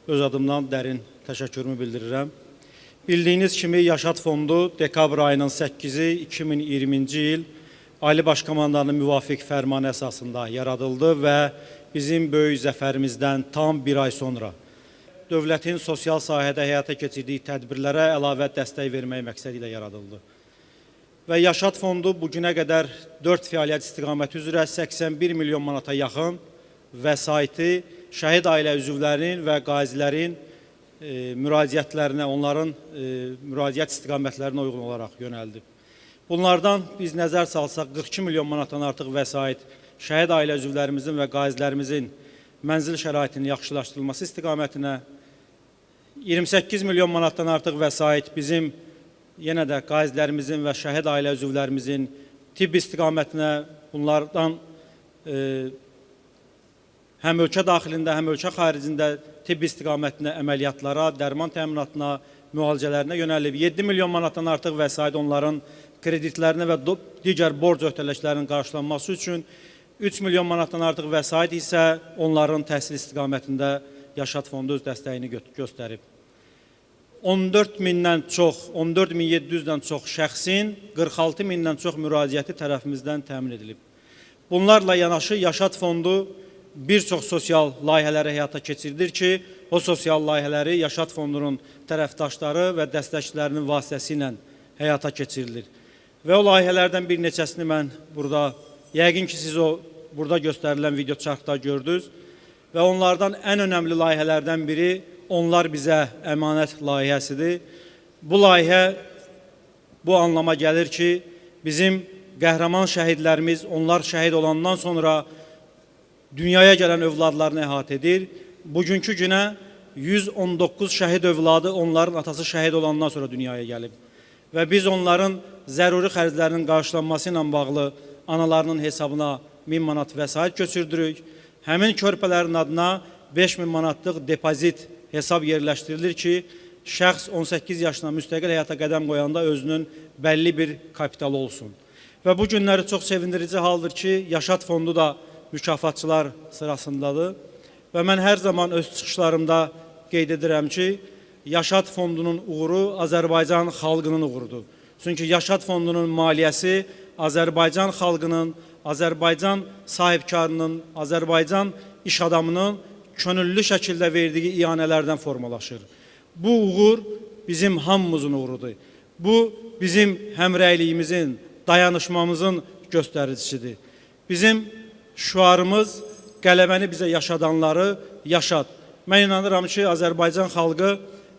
öz adımdan dərin təşəkkürümü bildirirəm. Bildiyiniz kimi Yaşad Fondu dekabr ayının 8-i 2020-ci il Ali Baş Komandanın müvafiq fərmanı əsasında yaradıldı və bizim böyük zəfərimizdən tam bir ay sonra dövlətin sosial sahədə həyata keçirdiyi tədbirlərə əlavə dəstək vermək məqsədi ilə yaradıldı. Və Yaşad Fondu bugünə qədər 4 fəaliyyət istiqaməti üzrə 81 milyon manata yaxın vəsaiti şəhid ailə üzvlərinin və qazilərin müraciətlərinə, onların müraciət istiqamətlərinə uyğun olaraq yönəldib. Bunlardan biz nəzər salsaq 42 milyon manatdan artıq vəsait şəhid ailə üzvlərimizin və qazilərimizin mənzil şəraitinin yaxşılaşdırılması istiqamətinə, 28 milyon manatdan artıq vəsait bizim yenə də qazilərimizin və şəhid ailə üzvlərimizin tibb istiqamətinə, bunlardan həm ölkə daxilində, həm ölkə xaricində tibb istiqamətinə, əməliyyatlara, dərman təminatına, müalicələrinə yönəlib. 7 milyon manatdan artıq vəsait onların kreditlərinə və digər borc öhdəliklərinin qarşılanması üçün, 3 milyon manatdan artıq vəsait isə onların təhsil istiqamətində Yaşad Fondu öz dəstəyini göstərib. 14.000-dən çox, 14.700-dən çox şəxsin 46.000-dən çox müraciəti tərəfimizdən təmin edilib. Bunlarla yanaşı Yaşad Fondu bir çox sosial layihələri həyata keçirilir ki, o sosial layihələri Yaşad Fondunun tərəfdaşları və dəstəkçilərinin vasitəsilə həyata keçirilir. Və o layihələrdən bir neçəsini mən burada, yəqin ki, siz o burada göstərilən video çarxda gördünüz və onlardan ən önəmli layihələrdən biri Onlar Bizə Əmanət layihəsidir. Bu layihə bu anlama gəlir ki, bizim qəhrəman şəhidlərimiz, onlar şəhid olandan sonra dünyaya gələn övladlarını əhatə edir. Bugünkü günə 119 şəhid övladı onların atası şəhid olandan sonra dünyaya gəlib. Və biz onların zəruri xərclərinin qarşılanması ilə bağlı analarının hesabına 1000 manat vəsait köçürdürük. Həmin körpələrin adına 5000 manatlıq depozit hesab yerləşdirilir ki, şəxs 18 yaşına müstəqil həyata qədəm qoyanda özünün bəlli bir kapitalı olsun. Və bu günləri çox sevindirici haldır ki, Yaşad Fondu da mükafatçılar sırasındadır. Və mən hər zaman öz çıxışlarımda qeyd edirəm ki, Yaşad Fondunun uğuru Azərbaycan xalqının uğurudur. Çünki Yaşad Fondunun maliyyəsi Azərbaycan xalqının, Azərbaycan sahibkarının, Azərbaycan iş adamının könüllü şəkildə verdiyi iyanələrdən formalaşır. Bu uğur bizim hamımızın uğurudur. Bu bizim həmrəyliyimizin, dayanışmamızın göstəricisidir. Bizim şüarımız qələbəni bizə yaşadanları yaşad. Mən inanıram ki, Azərbaycan xalqı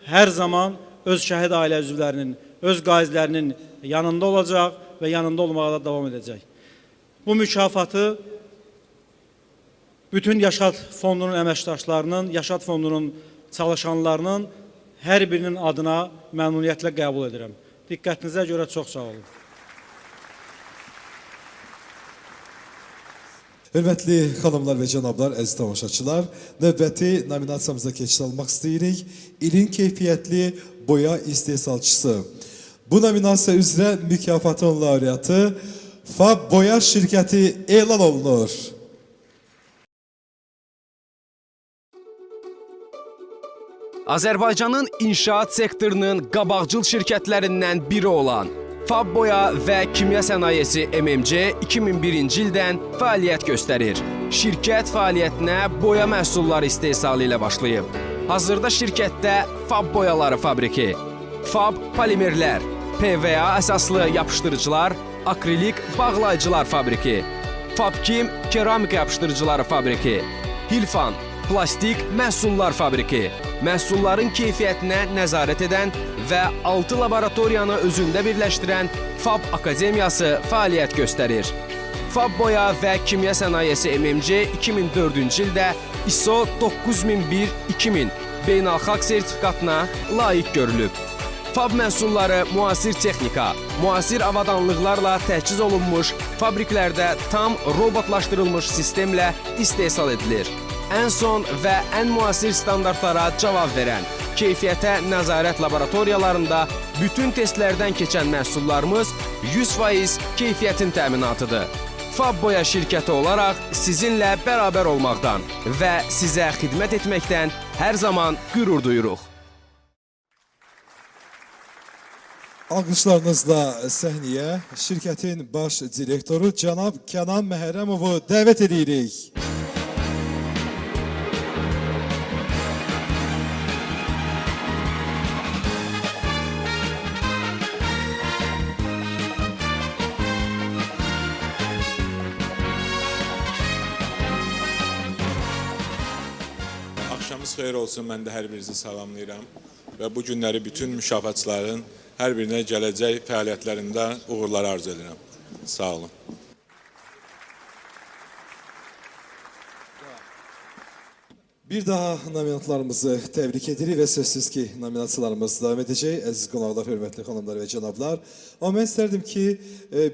hər zaman öz şəhid ailə üzvlərinin, öz qazilərinin yanında olacaq və yanında olmağa da davam edəcək. Bu mükafatı bütün Yaşad Fondunun əməkdaşlarının, Yaşad Fondunun çalışanlarının hər birinin adına məmnuniyyətlə qəbul edirəm. Diqqətinizə görə çox sağ olun. Hörmətli xanımlar və cənablar, əziz tamaşaçılar, növbəti nominasiyamıza keçid almaq istəyirik. İlin keyfiyyətli boya istehsalçısı. Bu nominasiya üzrə mükafatın laureatı Fab Boya şirkəti elan olunur. Azərbaycanın inşaat sektorunun qabaqcıl şirkətlərindən biri olan Fab Boya və Kimya Sənayesi MMC 2001-ci ildən fəaliyyət göstərir. Şirkət fəaliyyətinə boya məhsulları istehsalı ilə başlayıb. Hazırda şirkətdə Fab Boyaları fabriki, Fab Polimerlər, PVA əsaslı yapışdırıcılar, akrilik bağlayıcılar fabriki, Fabkim keramik yapışdırıcıları fabriki, Hilfan plastik məhsullar fabriki, məhsulların keyfiyyətinə nəzarət edən və 6 laboratoriyanı özündə birləşdirən Fab Akademiyası fəaliyyət göstərir. Fab Boya və Kimya Sənayesi MMC 2004-cü ildə ISO 9001-2000 beynəlxalq sertifikatına layiq görülüb. Fab məhsulları müasir texnika, müasir avadanlıqlarla təchiz olunmuş, fabriklərdə tam robotlaşdırılmış sistemlə istehsal edilir. Ən son və ən müasir standartlara cavab verən, keyfiyyətə nəzarət laboratoriyalarında bütün testlərdən keçən məhsullarımız 100% keyfiyyətin təminatıdır. Fab Boya şirkəti olaraq sizinlə bərabər olmaqdan və sizə xidmət etməkdən hər zaman qürur duyuruq. Alqışlarınızla səhnəyə şirkətin baş direktoru cənab Kənan Məhərrəmovu dəvət edirik. Axşamınız xeyir olsun, mən də hər birinizi salamlayıram və bu günləri bütün mükafatçıların hər birinə gələcək fəaliyyətlərində uğurlar arzu edirəm. Sağ olun. Bir daha nominantlarımızı təbrik edirik və sözsüz ki, nominasiyalarımız davam edəcək. Əziz qonaqlar, hörmətli xanımlar və cənablar. Amma mən istərdim ki,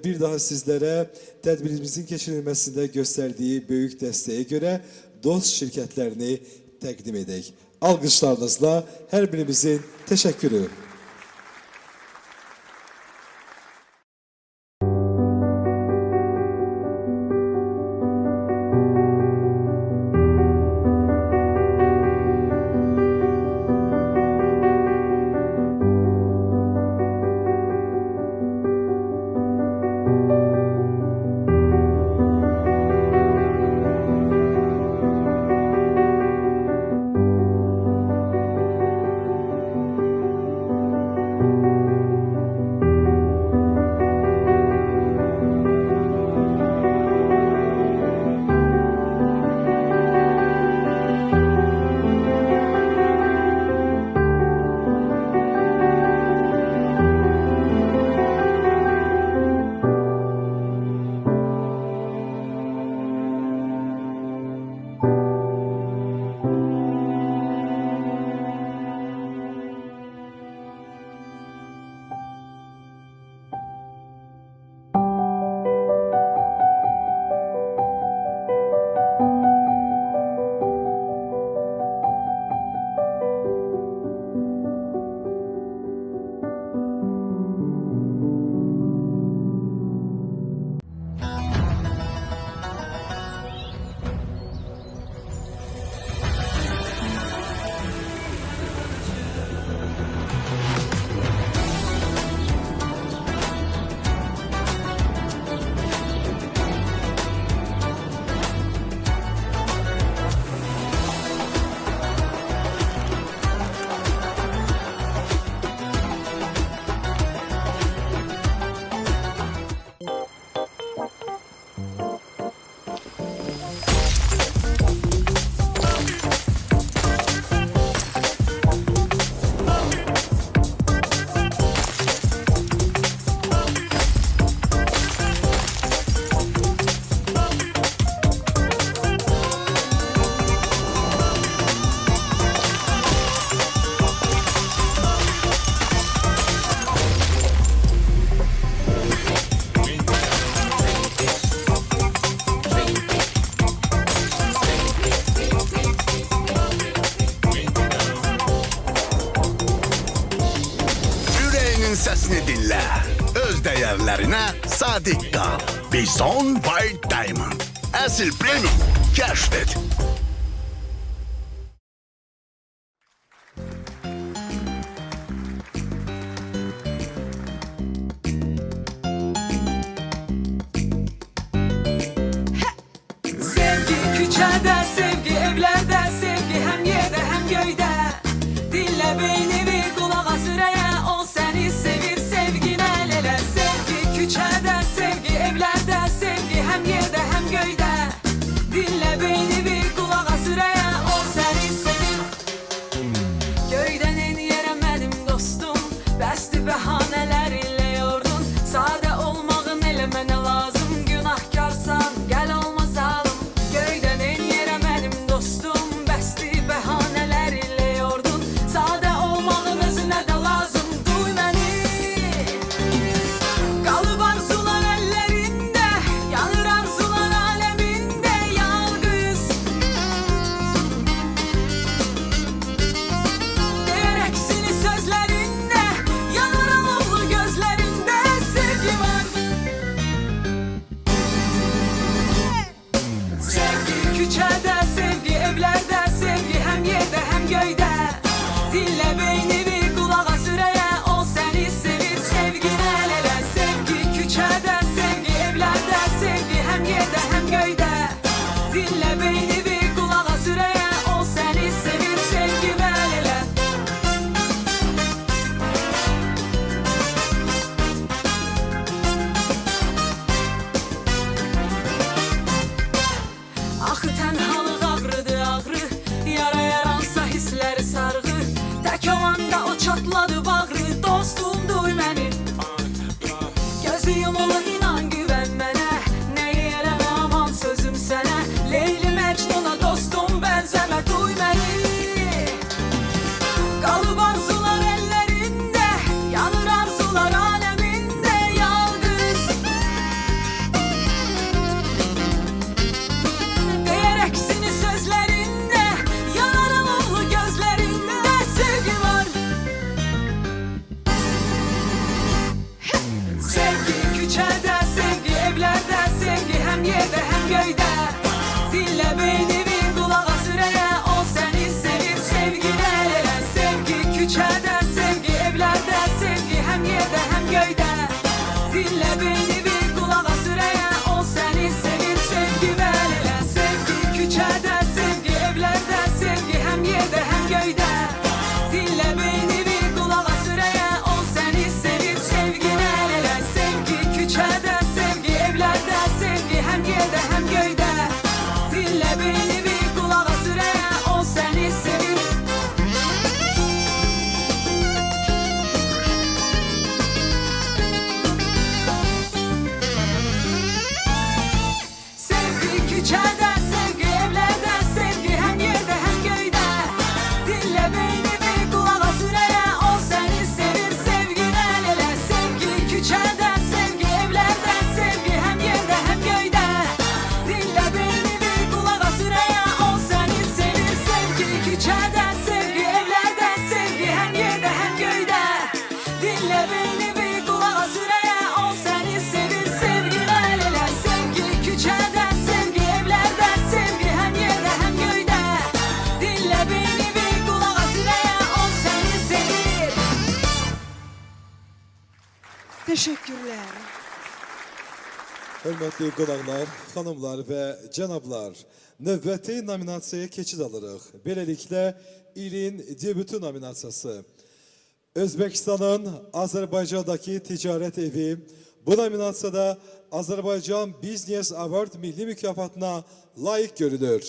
bir daha sizlərə tədbirimizin keçirilməsində göstərdiyi böyük dəstəyə görə dost şirkətlərini təqdim edək. Alqışlarınızla hər birimizin təşəkkürü. səsini dinlə. Öz dəyərlərinə sadiq qal. Bison White Diamond. Əsl premium. Kəşf et. Sevgi küçədə, sevgi evlərdə, sevgi həm yerdə, həm göydə. Dinlə beynini qulağa sürəyə, o səni sevir, sevginə el elə. Sevgi küçədə, sevgi evlərdə, sevgi həm yerdə, həm göydə. Dinlə beynini qulağa sürəyə, o səni sevir. Göydən en yerə mənim dostum, bəsdi bəhanələrinlə yordun. Sadə olmağın elə mənə lazım, günahkarsan, gəl olma zalım. Göydən en yerə mənim dostum, bəsdi bəhanələrinlə yordun. Sadə olmağın özünə də lazım, duy məni. Qalıb arzular əllərində, yanır arzular aləmində, yalqız. Deyər əksini sözlərində, yanar alovlu gözlərində sevgi var. Sevgi küçədə, sevgi evlərdə, sevgi həm yerdə, həm göydə. Dinlə beynini qulağa sürəyə, o səni sevir, sevginə el elə. Sevgi küçədə, sevgi evlərdə, sevgi həm yerdə, həm göydə. Dinlə beynini qulağa sürəyə, o səni sevir, sevgimə el elə. Axı tənhalıq ağrıdır ağrı, yara yaransa hissləri sarğı. Tək olanda o çatladı bağrı, dostum duy məni. Gözü yumulu inan güvən mənə, nəyi eləmə aman sözüm sənə. Leyli Məcnuna dostum bənzəmə, duy məni. Qalıb arzular əllərində, yanır arzular aləmində, yalqız. Deyər əksini sözlərində, yanar alovlu gözlərində sevgi var. Sevgi küçədə, sevgi evlərdə, sevgi həm yerdə, həm göydə. Dinlə beynini qulağa sürəyə, o səni sevir, sevginə el elə. Sevgi küçədə, sevgi evlərdə, sevgi həm yerdə, həm göydə. Dinlə beynini qulağa sürəyə, o səni sevir, sevgimə el elə. Sevgi küçədə, sevgi evlərdə, sevgi həm yerdə, həm göydə. Dinlə beynini qulağa sürəyə, o səni sevir, sevginə el elə. Sevgi küçədə, sevgi evlərdə, sevgi həm yerdə, həm göydə. Dinlə beynini qulağa sürəyə, o səni sevir. Sevgi küçədə, sevgi evlərdə, sevgi həm yerdə, həm göydə. Dinlə beynini qulağa sürəyə, o səni sevir, sevginə el elə. Sevgi küçədə, sevgi evlərdə, sevgi həm yerdə, həm göydə. Dinlə beynini qulağa sürəyə, o səni sevir, sevgi küçədə, sevgi evlərdə, sevgi həm yerdə, həm göydə. Dinlə beynini qulağa sürəyə, o səni sevir, sevginə el elə. Sevgi küçədə, sevgi evlərdə, sevgi həm yerdə, həm göydə. Dinlə beynini qulağa sürəyə, o səni sevir. Təşəkkürlər. Hörmətli qonaqlar, xanımlar və cənablar, növbəti nominasiyaya keçid alırıq. Beləliklə, ilin debütü nominasiyası. Özbəkistanın Azərbaycandakı ticarət evi bu nominasiyada Azərbaycan Business Award milli mükafatına layiq görülür.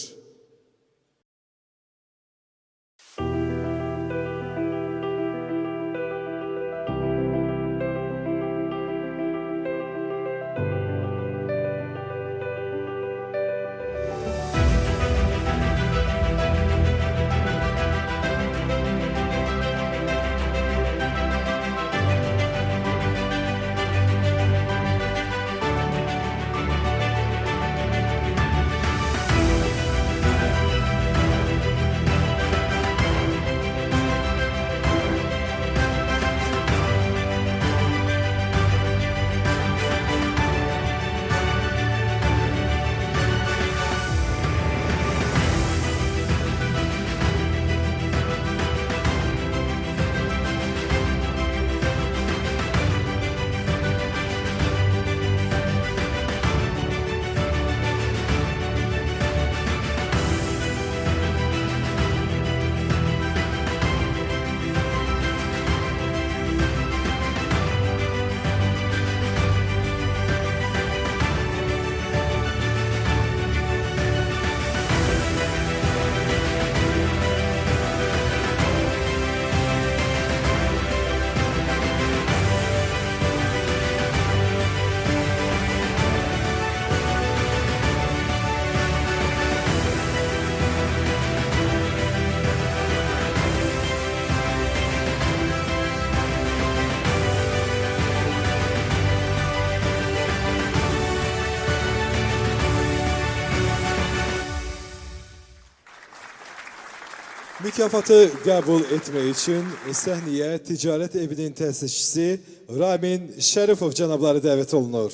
Mükafatı qəbul etmək üçün səhnəyə ticarət evinin təsisçisi Ramin Şərifov cənabları dəvət olunur.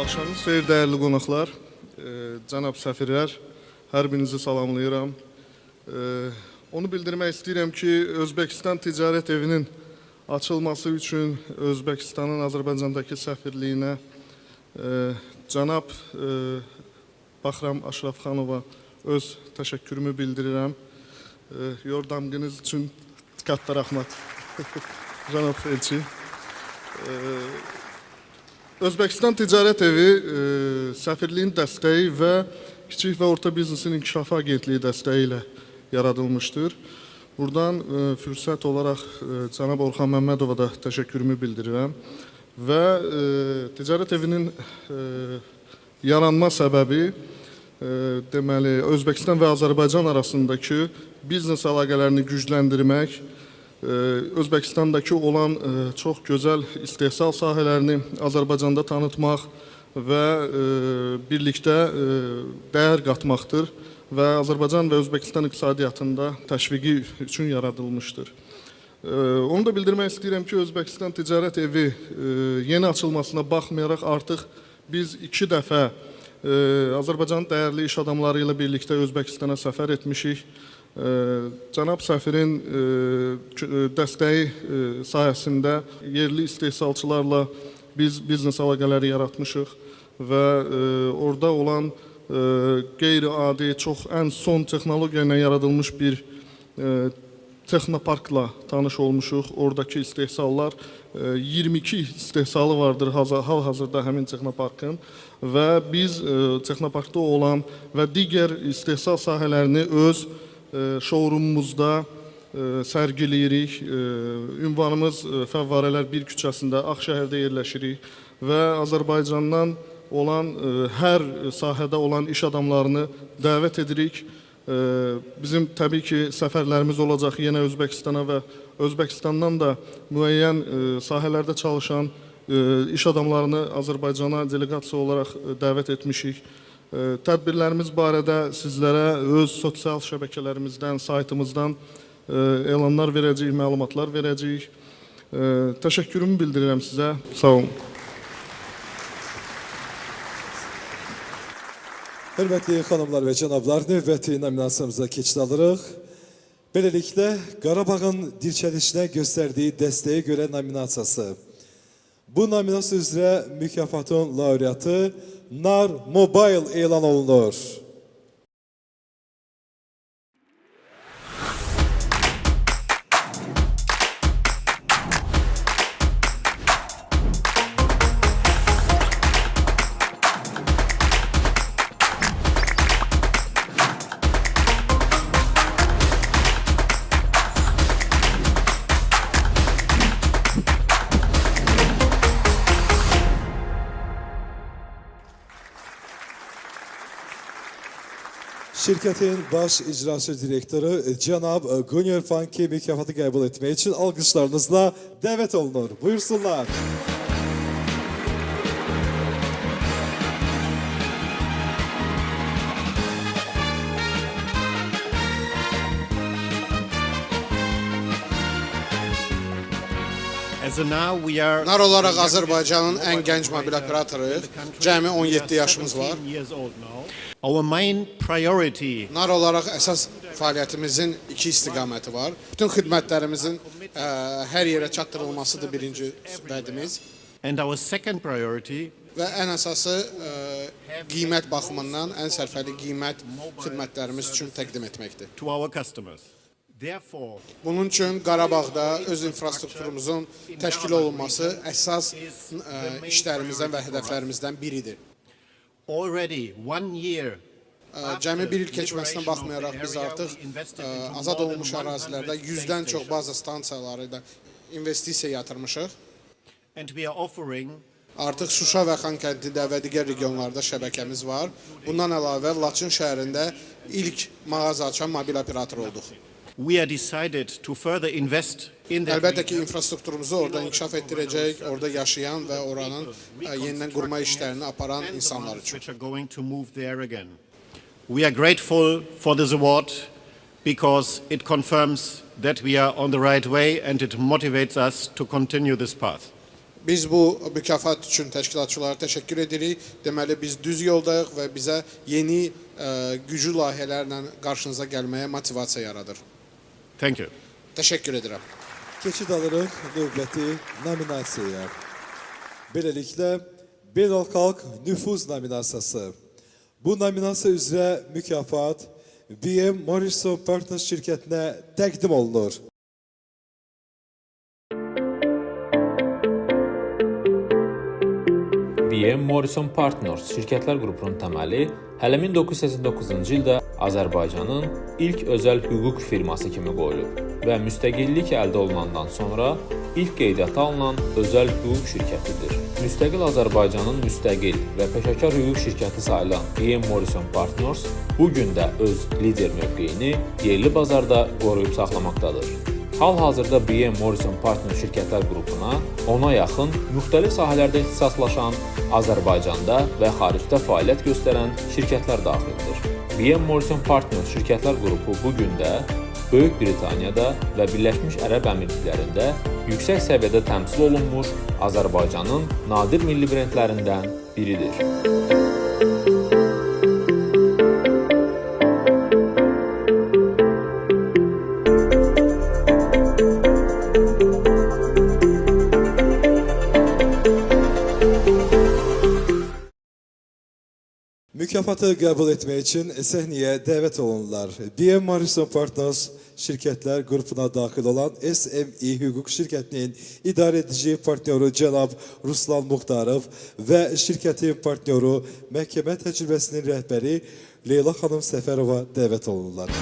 Axşamınız xeyir dəyərli qonaqlar, cənab səfirlər, hər birinizi salamlayıram. Onu bildirmək istəyirəm ki, Özbəkistan Ticarət Evinin açılması üçün Özbəkistanın Azərbaycandakı səfirliyinə cənab Baxram Aşrafxanova öz təşəkkürümü bildirirəm. Yordamınız üçün qatda rəhmət, cənab elçi. Özbəkistan Ticarət Evi səfirliyin dəstəyi və Kiçik və Orta Biznesin İnkişafı Agentliyi dəstəyi ilə yaradılmışdır. Buradan fürsət olaraq cənab Orxan Məmmədova da təşəkkürümü bildirirəm. Və Ticarət Evinin yaranma səbəbi deməli Özbəkistan və Azərbaycan arasındakı biznes əlaqələrini gücləndirmək, Özbəkistandakı olan çox gözəl istehsal sahələrini Azərbaycanda tanıtmaq və birlikdə dəyər qatmaqdır və Azərbaycan və Özbəkistan iqtisadiyyatında təşviqi üçün yaradılmışdır. Onu da bildirmək istəyirəm ki, Özbəkistan Ticarət Evi yeni açılmasına baxmayaraq artıq biz 2 dəfə Azərbaycanın dəyərli iş adamları ilə birlikdə Özbəkistana səfər etmişik. Cənab səfirin dəstəyi sayəsində yerli istehsalçılarla biz biznes əlaqələri yaratmışıq və orada olan qeyri-adi, çox ən son texnologiya ilə yaradılmış bir texnoparkla tanış olmuşuq. Oradakı istehsallar 22 istehsalı vardır hal-hazırda həmin texnoparkın və biz texnoparkda olan və digər istehsal sahələrini öz showroomumuzda sərgiləyirik. Ünvanımız Fəvvarələr 1 küçəsində Ağşəhərdə yerləşirik və Azərbaycandan olan hər sahədə olan iş adamlarını dəvət edirik. Bizim təbii ki səfərlərimiz olacaq yenə Özbəkistana və Özbəkistandan da müəyyən sahələrdə çalışan iş adamlarını Azərbaycana delegasiya olaraq dəvət etmişik. Tədbirlərimiz barədə sizlərə öz sosial şəbəkələrimizdən, saytımızdan elanlar verəcəyik, məlumatlar verəcəyik. Təşəkkürümü bildirirəm sizə. Sağ olun. Hörmətli xanımlar və cənablar, növbəti nominasiyamıza keçid alırıq. Beləliklə, Qarabağın dirçəlişinə göstərdiyi dəstəyə görə nominasiyası. Bu nominasiya üzrə mükafatın laureatı Nar Mobile elan olunur. Şirkətin baş icraçı direktoru cənab Gunyer Funky mükafatı qəbul etmək üçün alqışlarınızla dəvət olunur. Buyursunlar. Nar olaraq Azərbaycanın ən gənc mobil operatoru, cəmi 17 yaşımız var. Nar olaraq əsas fəaliyyətimizin 2 istiqaməti var. Bütün xidmətlərimizin hər yerə çatdırılmasıdır birinci vədimiz. Və ən əsası qiymət baxımından ən sərfəli qiymət xidmətlərimiz üçün təqdim etməkdir. Bunun üçün Qarabağda öz infrastrukturumuzun təşkil olunması əsas işlərimizdən və hədəflərimizdən biridir. Cəmi 1 il keçməsinə baxmayaraq biz artıq azad olunmuş ərazilərdə 100-dən çox baza stansiyaları ilə investisiya yatırmışıq. Artıq Şuşa və Xankəndidə və digər regionlarda şəbəkəmiz var. Bundan əlavə Laçın şəhərində ilk mağaza açan mobil operator olduq. We are decided to further invest in that Əlbəttə ki, infrastrukturumuzu orada inkişaf etdirəcək, orada yaşayan və oranın yenidən qurma işlərini aparan insanlar üçün. which are going to move there again. We are grateful for this award because it confirms that we are on the right way and it motivates us to continue this path. Biz bu mükafat üçün təşkilatçılara təşəkkür edirik. Deməli, biz düz yoldayıq və bizə yeni güclü layihələrlə qarşınıza gəlməyə motivasiya yaradır. Thank you. Təşəkkür edirəm. Keçid alırıq növbəti nominasiyaya. Beləliklə, Beynəlxalq Nüfuz nominasiyası. Bu nominasiya üzrə mükafat BM Morrison Partners şirkətinə təqdim olunur. BM Morrison Partners şirkətlər qrupunun təməli hələ 1989-cu ildə Azərbaycanın ilk özəl hüquq firması kimi qoyulub və müstəqillik əldə olunandan sonra ilk qeydiyyata alınan özəl hüquq şirkətidir. Müstəqil Azərbaycanın müstəqil və peşəkar hüquq şirkəti sayılan BM Morrison Partners bu gün də öz lider mövqeyini yerli bazarda qoruyub saxlamaqdadır. Hal-hazırda BM Morrison Partners şirkətlər qrupuna 10-a yaxın müxtəlif sahələrdə ixtisaslaşan, Azərbaycanda və xaricdə fəaliyyət göstərən şirkətlər daxildir. BM Morrison Partners şirkətlər qrupu bu gün də Böyük Britaniyada və Birləşmiş Ərəb Əmirliklərində yüksək səviyyədə təmsil olunmuş Azərbaycanın nadir milli brendlərindən biridir. Mükafatı qəbul etmək üçün səhnəyə dəvət olunurlar. BM Morrison Partners şirkətlər qrupuna daxil olan SME hüquq şirkətinin idarə edici partnyoru cənab Ruslan Muxtarov və şirkətin partnyoru məhkəmə təcrübəsinin rəhbəri Leyla xanım Səfərova dəvət olunurlar.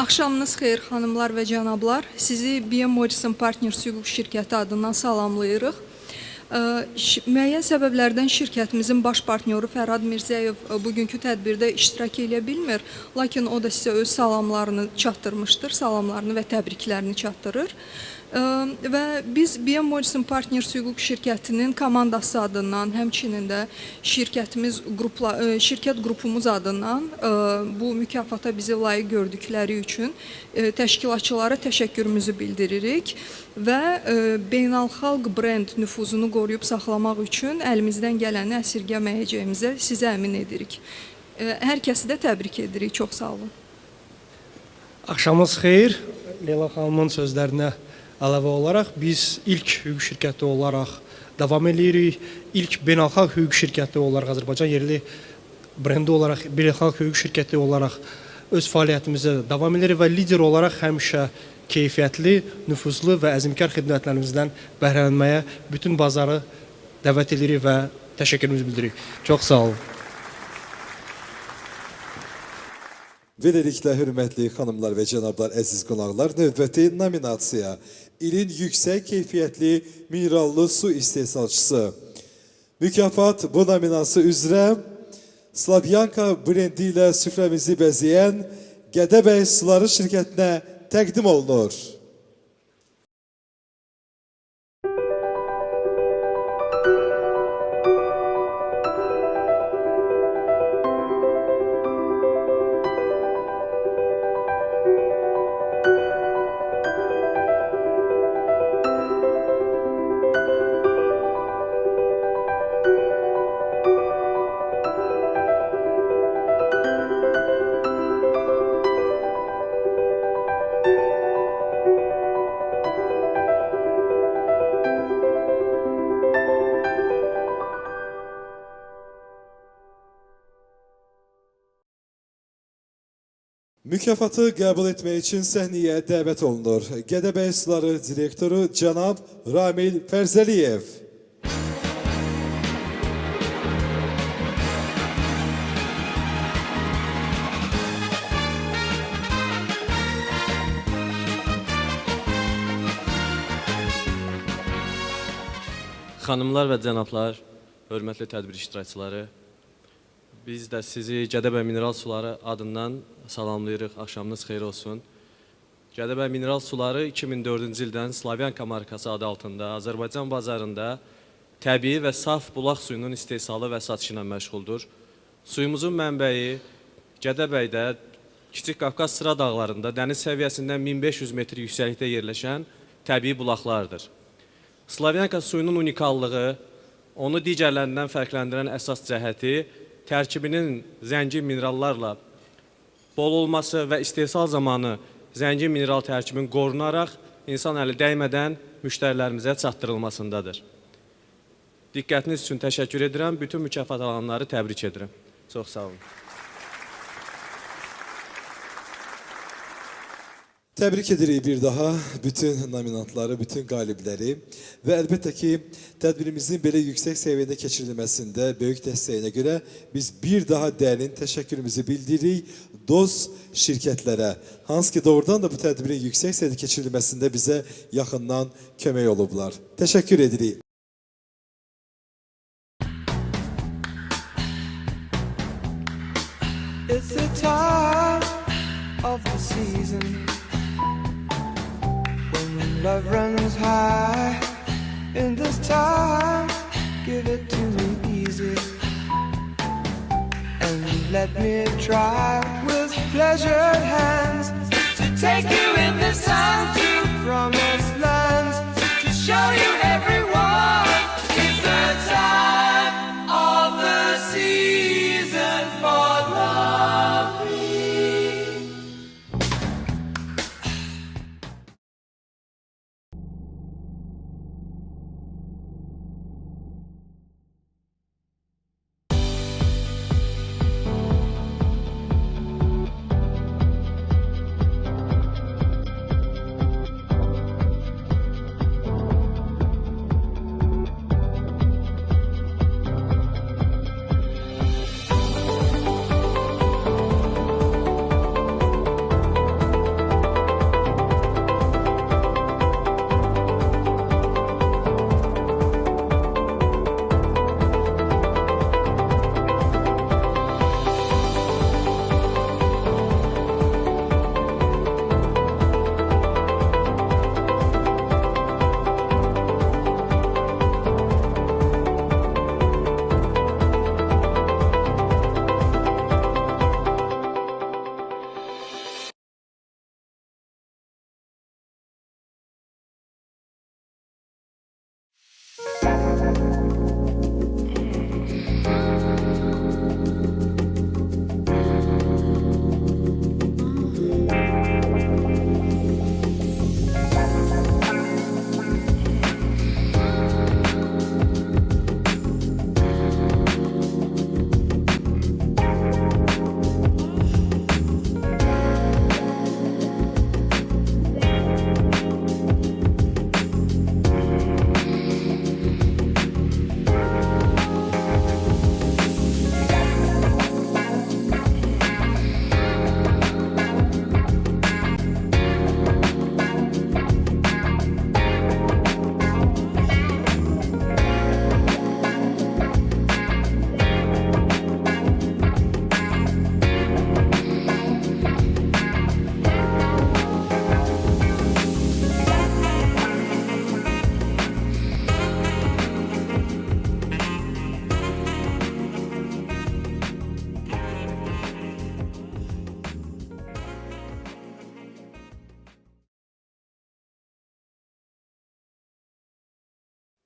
Axşamınız xeyir xanımlar və cənablar. Sizi BM Morrison Partners hüquq şirkəti adından salamlayırıq. Müəyyən səbəblərdən şirkətimizin baş partnyoru Fərhad Mirzəyev bugünkü tədbirdə iştirak edə bilmir. Lakin o da sizə öz salamlarını çatdırmışdır, salamlarını və təbriklərini çatdırır. Və biz BM Morrison Partners hüquq şirkətinin komandası adından, həmçinin də şirkət qrupumuz adından bu mükafata bizi layiq gördükləri üçün təşkilatçılara təşəkkürümüzü bildiririk və beynəlxalq brend nüfuzunu qoruyub saxlamaq üçün əlimizdən gələni əsirgəməyəcəyimizə sizə əmin edirik. Hər kəsi də təbrik edirik. Çox sağ olun. Axşamınız xeyir. Leyla xanımın sözlərinə əlavə olaraq biz ilk hüquq şirkəti olaraq davam edirik. İlk beynəlxalq hüquq şirkəti olaraq Azərbaycan yerli brendi olaraq beynəlxalq hüquq şirkəti olaraq öz fəaliyyətimizə davam edirik və lider olaraq həmişə keyfiyyətli, nüfuzlu və əzmkar xidmətlərimizdən bəhrələnməyə bütün bazarı dəvət edirik və təşəkkürümüzü bildiririk. Çox sağ olun. Beləliklə, hörmətli xanımlar və cənablar, əziz qonaqlar, növbəti nominasiya ilin yüksək keyfiyyətli minerallı su istehsalçısı. Mükafat bu nominasiya üzrə Slavyanka brendi ilə süfrəmizi bəzəyən Gədəbəy Suları şirkətinə təqdim olunur. Mükafatı qəbul etmək üçün səhnəyə dəvət olunur. Gədəbəy Suları direktoru cənab Ramil Fərzəliyev. Xanımlar və cənablar, hörmətli tədbir iştirakçıları, biz də sizi Gədəbəy Mineral Suları adından salamlayırıq, axşamınız xeyir olsun. Gədəbəy Mineral Suları 2004-cü ildən Slavyanka markası adı altında Azərbaycan bazarında təbii və saf bulaq suyunun istehsalı və satışı ilə məşğuldur. Suyumuzun mənbəyi Gədəbəydə, Kiçik Qafqaz sıra dağlarında dəniz səviyyəsindən 1500 metr yüksəklikdə yerləşən təbii bulaqlardır. Slavyanka suyunun unikallığı, onu digərlərindən fərqləndirən əsas cəhəti, tərkibinin zəngin minerallarla bol olması və istehsal zamanı zəngin mineral tərkibinin qorunaraq insan əli dəymədən müştərilərimizə çatdırılmasındadır. Diqqətiniz üçün təşəkkür edirəm, bütün mükafat alanları təbrik edirəm. Çox sağ olun. Təbrik edirik bir daha bütün nominantları, bütün qalibləri və əlbəttə ki, tədbirimizin belə yüksək səviyyədə keçirilməsində böyük dəstəyinə görə biz bir daha dərin təşəkkürümüzü bildiririk dost şirkətlərə. Hansı ki, doğrudan da bu tədbirin yüksək səviyyədə keçirilməsində bizə yaxından kömək olublar. Təşəkkür edirik. It's the time of the season when love runs high. In this time, give it to me easy and let me try with pleasured hands to take you in this time to promised lands, to show you everyone. It's the time of the season for loving.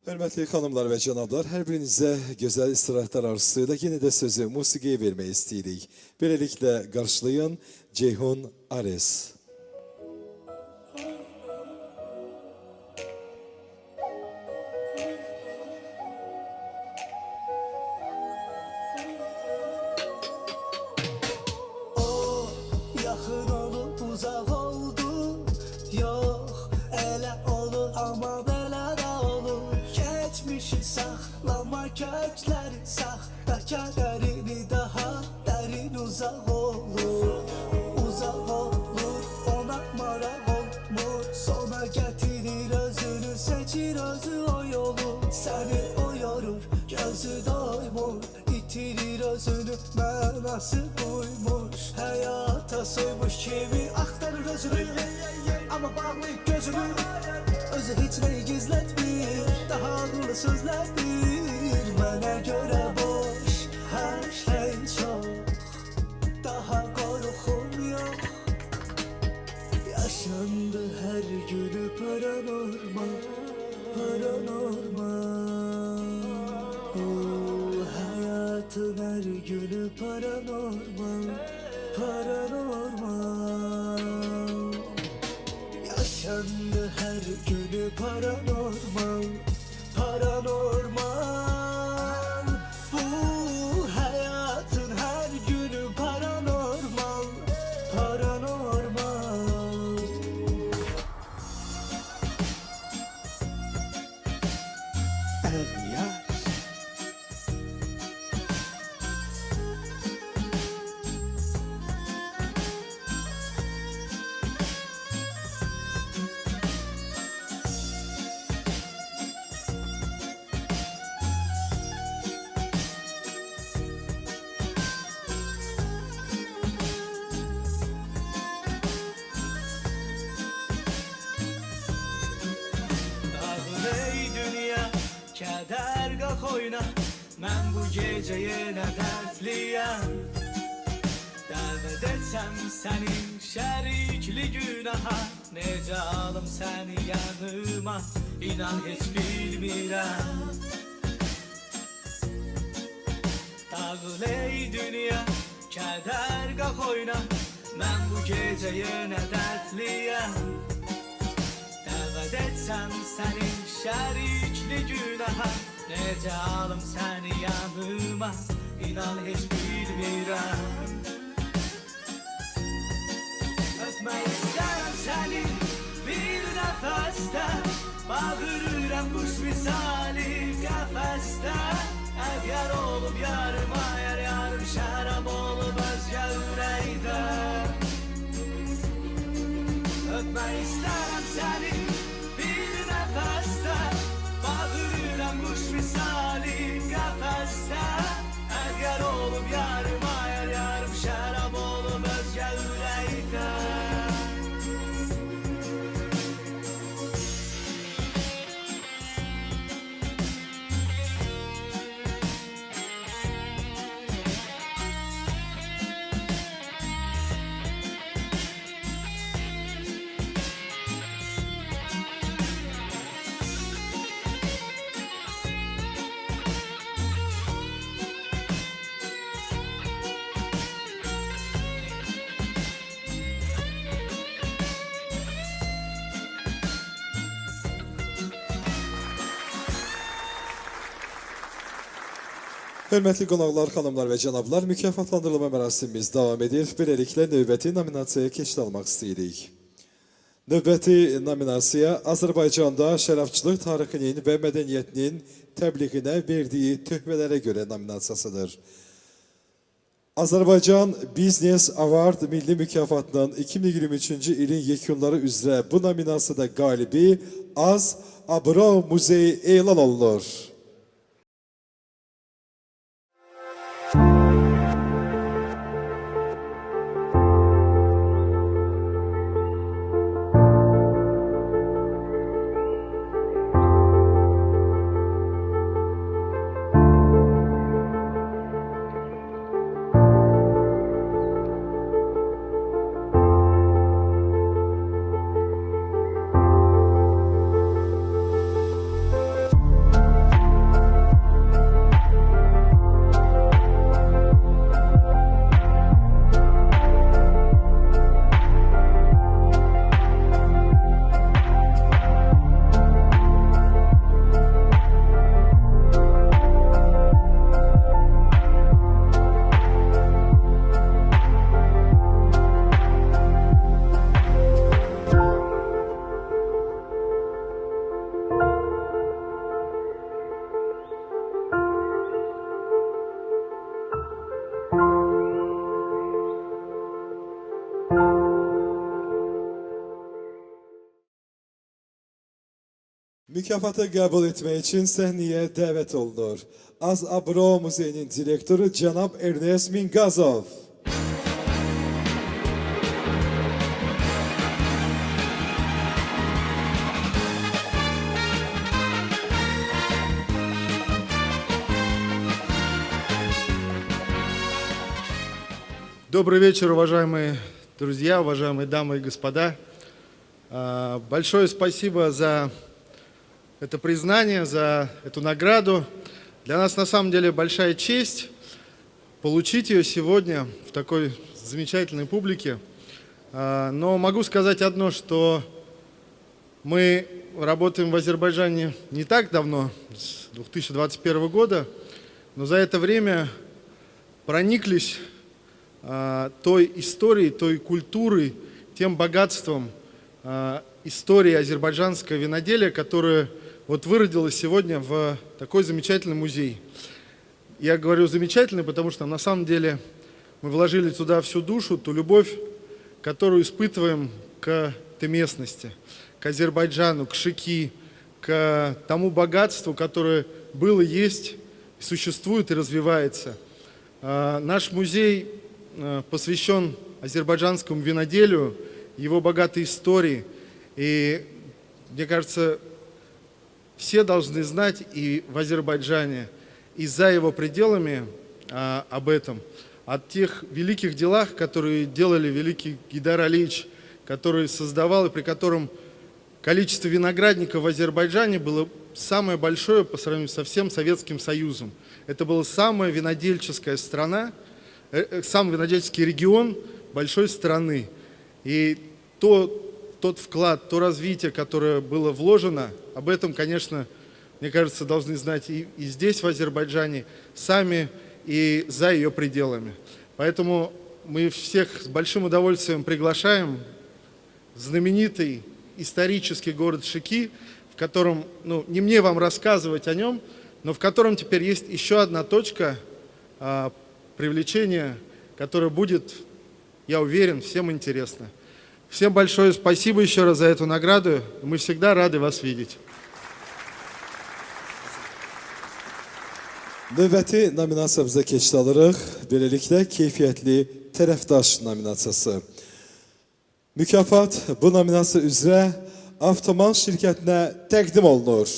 Hörmətli xanımlar və cənablar, hər birinizə gözəl istirahətlər arzusuyla yenə də sözü musiqiyə vermək istəyirik. Beləliklə qarşılayın Ceyhun Ares. Yaxın olub uzaq oldu, yox elə olur amma belə də olur. Keçmişi saxlama kökləri saxtaka dərini daha dərin uzaq olur. Uzaq olur ona maraq olmur, sona gətirir özünü seçir özü o yolu. Səni sözü doymur, itirir özünü, mənası buymuş. Həyata soymuş kimi axtarır özünü, amma bağlayıb gözünü, özü heç nəyi gizlətmir, daha ağırlı sözlərdir. Mənə görə boş, hər şey çox, daha qorxum yox. Yaşandı hər günü paranormal, paranormal. Hayatın her günü paranormal, paranormal. Yaşandı her günü paranormal, paranormal. Bu hayatın her günü paranormal, paranormal. Evliya. Ey dünya, keder qalx oyna, mən bu gecə yenə dərtliyəm. Dəvət etsəm sənin şərikli günaha, necə alım səni yanıma, inan heç bilmirəm. Dağıl ey dünya, keder qalx oyna, mən bu gecə yenə dərtliyəm. Dəvət etsəm sənin şərikli günaha, necə alım səni yanıma, inan heç bilmirəm. Öpmək istərəm səni bir nəfəsdə, bağırıram quş misali qəfəsdə. Əgər olub yarım ayar, yarım şərab olub özgə ürəkdə. Öpmək istərəm səni bir nəfəsdə, bağırıram quş misali qəfəsdə. Əgər olub yarım ayar, yarım şərab olub özgə ürəkdə. Hörmətli qonaqlar, xanımlar və cənablar, mükafatlandırılma mərasimimiz davam edir. Beləliklə, növbəti nominasiyaya keçid almaq istəyirik. Növbəti nominasiya Azərbaycanda şərabçılıq tarixinin və mədəniyyətinin təbliğinə verdiyi töhmələrə görə nominasiyasıdır. Azərbaycan Business Award milli mükafatının 2023-cü ilin yekunları üzrə bu nominasiyada qalibi Az Abrao Muzeyi elan olunur. Mükafatı qəbul etmək üçün səhnəyə dəvət olunur. Az Abro Muzeyinin direktoru cənab Ernest Mingazov. Добрый вечер, уважаемые друзья, уважаемые дамы и господа. Большое спасибо за это признание, за эту награду. Для нас на самом деле большая честь получить ее сегодня в такой замечательной публике. Но могу сказать одно, что мы работаем в Азербайджане не так давно, с 2021 года, но за это время прониклись той историей, той культурой, тем богатством истории азербайджанского виноделия, которое вот выродилось сегодня в такой замечательный музей. Я говорю замечательный, потому что на самом деле мы вложили туда всю душу, ту любовь, которую испытываем к этой местности, к Азербайджану, к Шики, к тому богатству, которое было, есть, существует и развивается. Наш музей посвящен азербайджанскому виноделию, его богатой истории. И, мне кажется, все должны знать и в Азербайджане, и за его пределами об этом, о тех великих делах, которые делали великий Гейдар Алиевич, который создавал и при котором количество виноградников в Азербайджане было самое большое по сравнению со всем Советским Союзом. Это была самая винодельческая страна, самый винодельческий регион большой страны. И тот вклад, то развитие, которое было вложено, об этом, конечно, мне кажется, должны знать и здесь, в Азербайджане, сами и за ее пределами. Поэтому мы всех с большим удовольствием приглашаем в знаменитый исторический город Шики, в котором, не мне вам рассказывать о нем, но в котором теперь есть еще одна точка привлечения, которое будет, я уверен, всем интересно. Всем большое спасибо еще раз за эту награду. Мы всегда рады вас видеть. Növbəti nominasiyamıza keçid alırıq. Beləliklə, keyfiyyətli tərəfdaş nominasiyası. Mükafat bu nominasiya üzrə Avtoman şirkətinə təqdim olunur.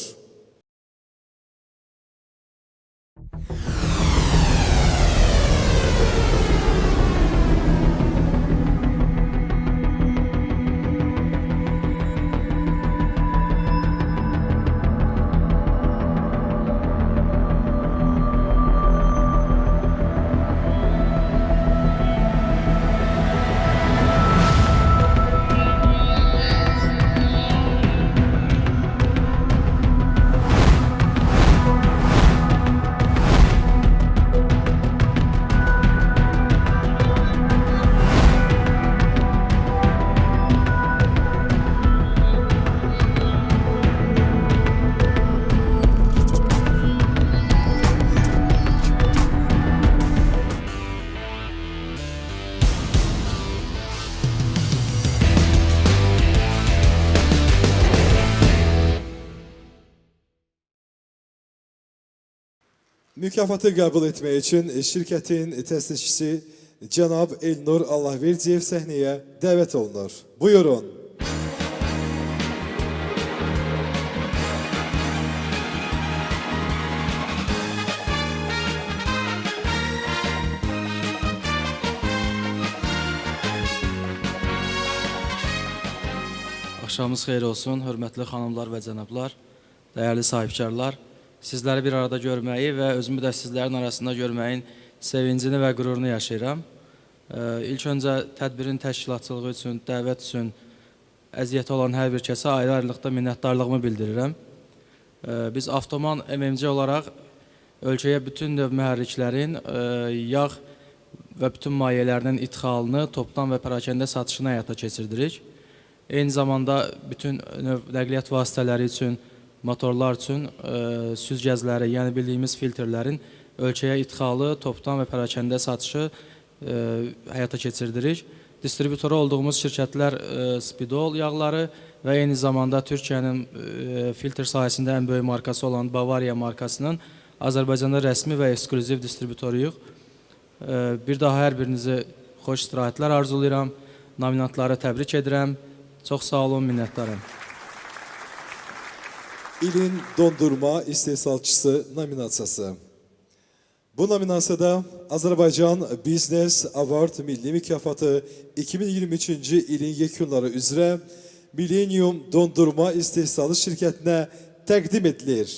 Mükafatı qəbul etmək üçün şirkətin təsdiqçisi cənab Elnur Allahverdiyev səhnəyə dəvət olunur. Buyurun. Axşamınız xeyir olsun, hörmətli xanımlar və cənablar, dəyərli sahibkarlar. Sizləri bir arada görməyi və özümü də sizlərin arasında görməyin sevincini və qürurunu yaşayıram. İlk öncə tədbirin təşkilatçılığı üçün, dəvət üçün əziyyəti olan hər bir kəsə ayrı-ayrılıqda minnətdarlığımı bildirirəm. Biz Avtoman MMC olaraq ölkəyə bütün növ mühərriklərin yağ və bütün mayelərinin idxalını, topdan və pərakəndə satışını həyata keçirdirik. Eyni zamanda bütün növ nəqliyyat vasitələri üçün, motorlar üçün süzgəcləri, yəni bildiyimiz filtrlərin ölkəyə idxalı, topdan və pərakəndə satışı həyata keçirdirik. Distributoru olduğumuz şirkətlər Spidol yağları və eyni zamanda Türkiyənin filtr sahəsində ən böyük markası olan Bavariya markasının Azərbaycanda rəsmi və ekskluziv distributoruyuq. Bir daha hər birinizi xoş istirahətlər arzulayıram. Nominantları təbrik edirəm. Çox sağ olun, minnətdarım. İlin dondurma istehsalçısı nominasiyası. Bu nominasiyada Azərbaycan Business Award Milli Mükafatı 2023-cü ilin yekunları üzrə Millennium Dondurma İstehsalı şirkətinə təqdim edilir.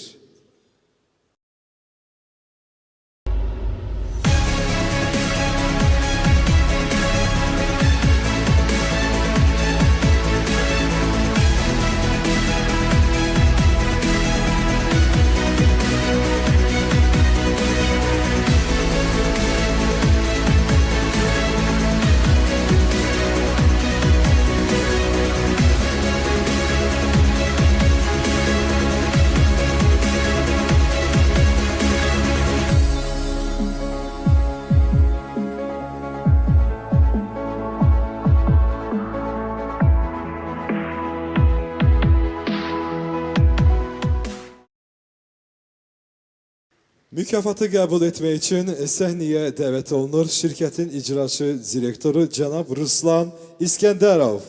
Mükafatı qəbul etmək üçün səhnəyə dəvət olunur şirkətin icraçı direktoru cənab Ruslan İskəndərov.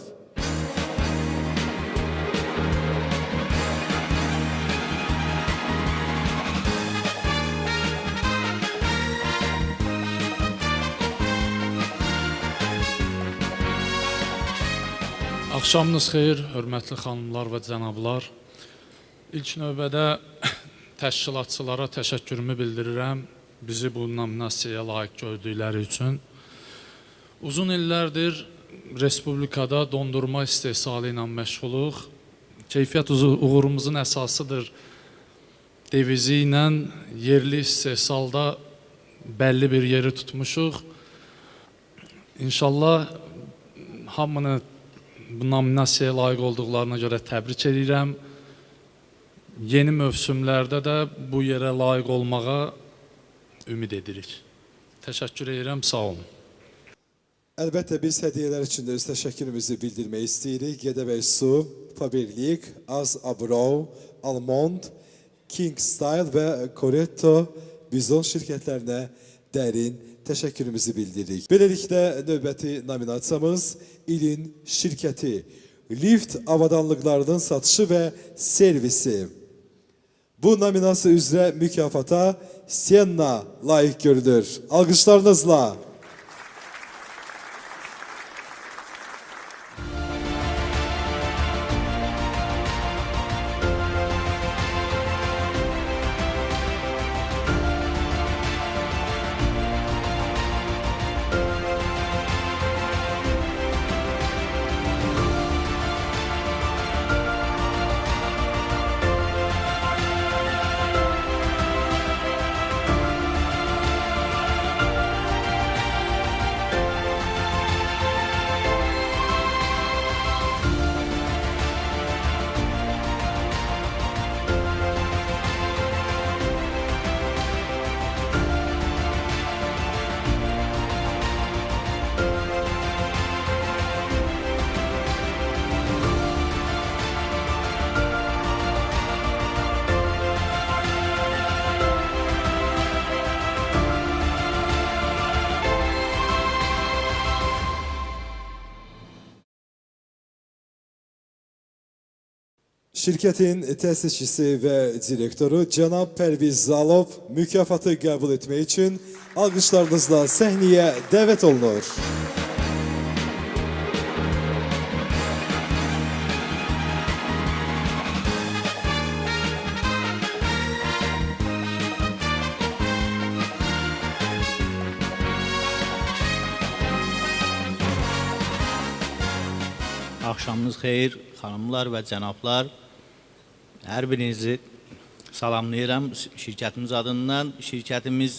Axşamınız xeyir, hörmətli xanımlar və cənablar. İlk növbədə təşkilatçılara təşəkkürümü bildirirəm, bizi bu nominasiyaya layiq gördükləri üçün. Uzun illərdir Respublikada dondurma istehsalı ilə məşğuluq. Keyfiyyət uğurumuzun əsasıdır devizi ilə yerli istehsalda bəlli bir yeri tutmuşuq. İnşallah hamını bu nominasiyaya layiq olduqlarına görə təbrik edirəm. Yeni mövsümlərdə də bu yerə layiq olmağa ümid edirik. Təşəkkür edirəm, sağ olun. Əlbəttə biz hədiyyələr üçün də öz təşəkkürümüzü bildirmək istəyirik. Gədəbəy Su, Faberlic, Az Abrau, Almond, King Style və Coretto Bizon şirkətlərinə dərin təşəkkürümüzü bildiririk. Beləliklə növbəti nominasiyamız ilin şirkəti Lift avadanlıqlarının satışı və servisi. Bu nominasiya üzrə mükafata Senna layiq görülür. Alqışlarınızla. Şirkətin təsisçisi və direktoru cənab Pərviz Zalov mükafatı qəbul etmək üçün alqışlarınızla səhnəyə dəvət olunur. Axşamınız xeyir, xanımlar və cənablar. Hər birinizi salamlayıram şirkətimiz adından. Şirkətimiz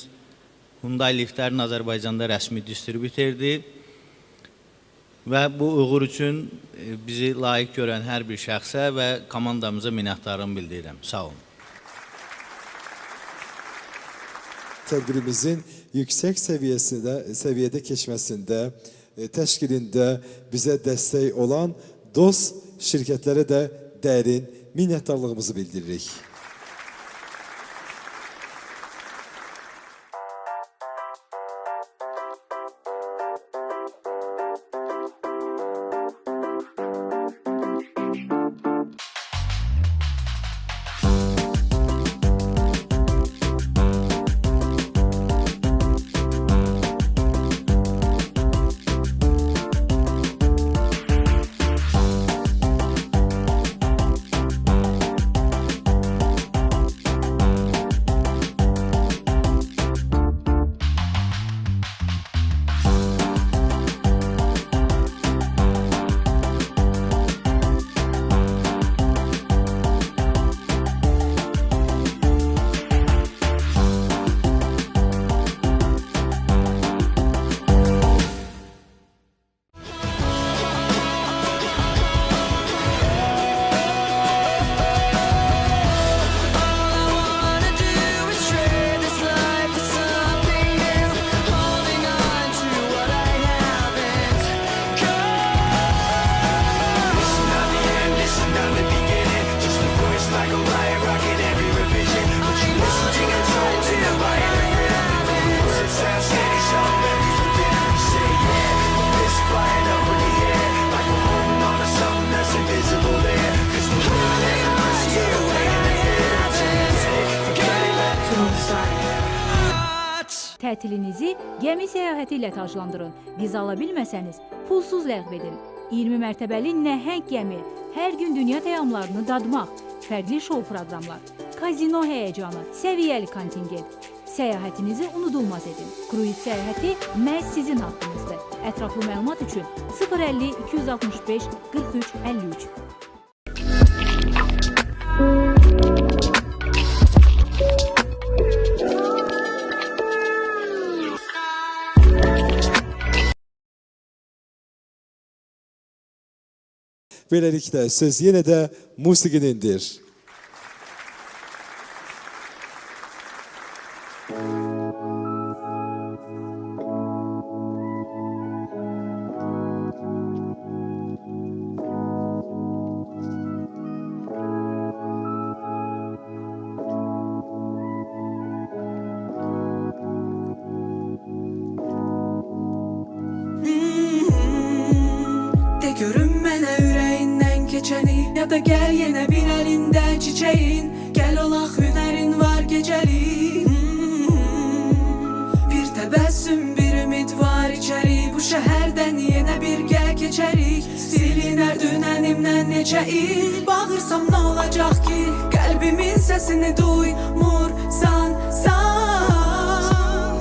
Hyundai Liftlərin Azərbaycanda rəsmi distributordur və bu uğur üçün bizi layiq görən hər bir şəxsə və komandamıza minnətdarlığımı bildirirəm. Sağ olun. Tədbirimizin yüksək səviyyədə keçməsində, təşkilində bizə dəstək olan dost şirkətlərə də dərin minnətdarlığımızı bildiririk. Tətilinizi gəmi səyahəti ilə taclandırın. Viza ala bilməsəniz, pulsuz ləğv edin. 20 mərtəbəli nəhəng gəmi, hər gün dünya təyyarlarını dadmaq, fərqli şou proqramlar, kazino həyəcanı, səviyyəli kontingent. Səyahətinizi unudulmaz edin. Kruiz səyahəti məhz sizin haqqınızdır. Ətraflı məlumat üçün 050 265 43 53. Beləliklə söz yenə də musiqinindir. De görün mənə ürəyindən keçəni, ya da gəl yenə bir əlindən çiçəyin. Gəl olaq hünərin var gecəlik. Bir təbəssüm, bir ümid var içəri. Bu şəhərdən yenə birgə keçərik. Silinər dünənimdən neçə il. Bağırsam nə olacaq ki, qəlbimin səsini duymursan sən.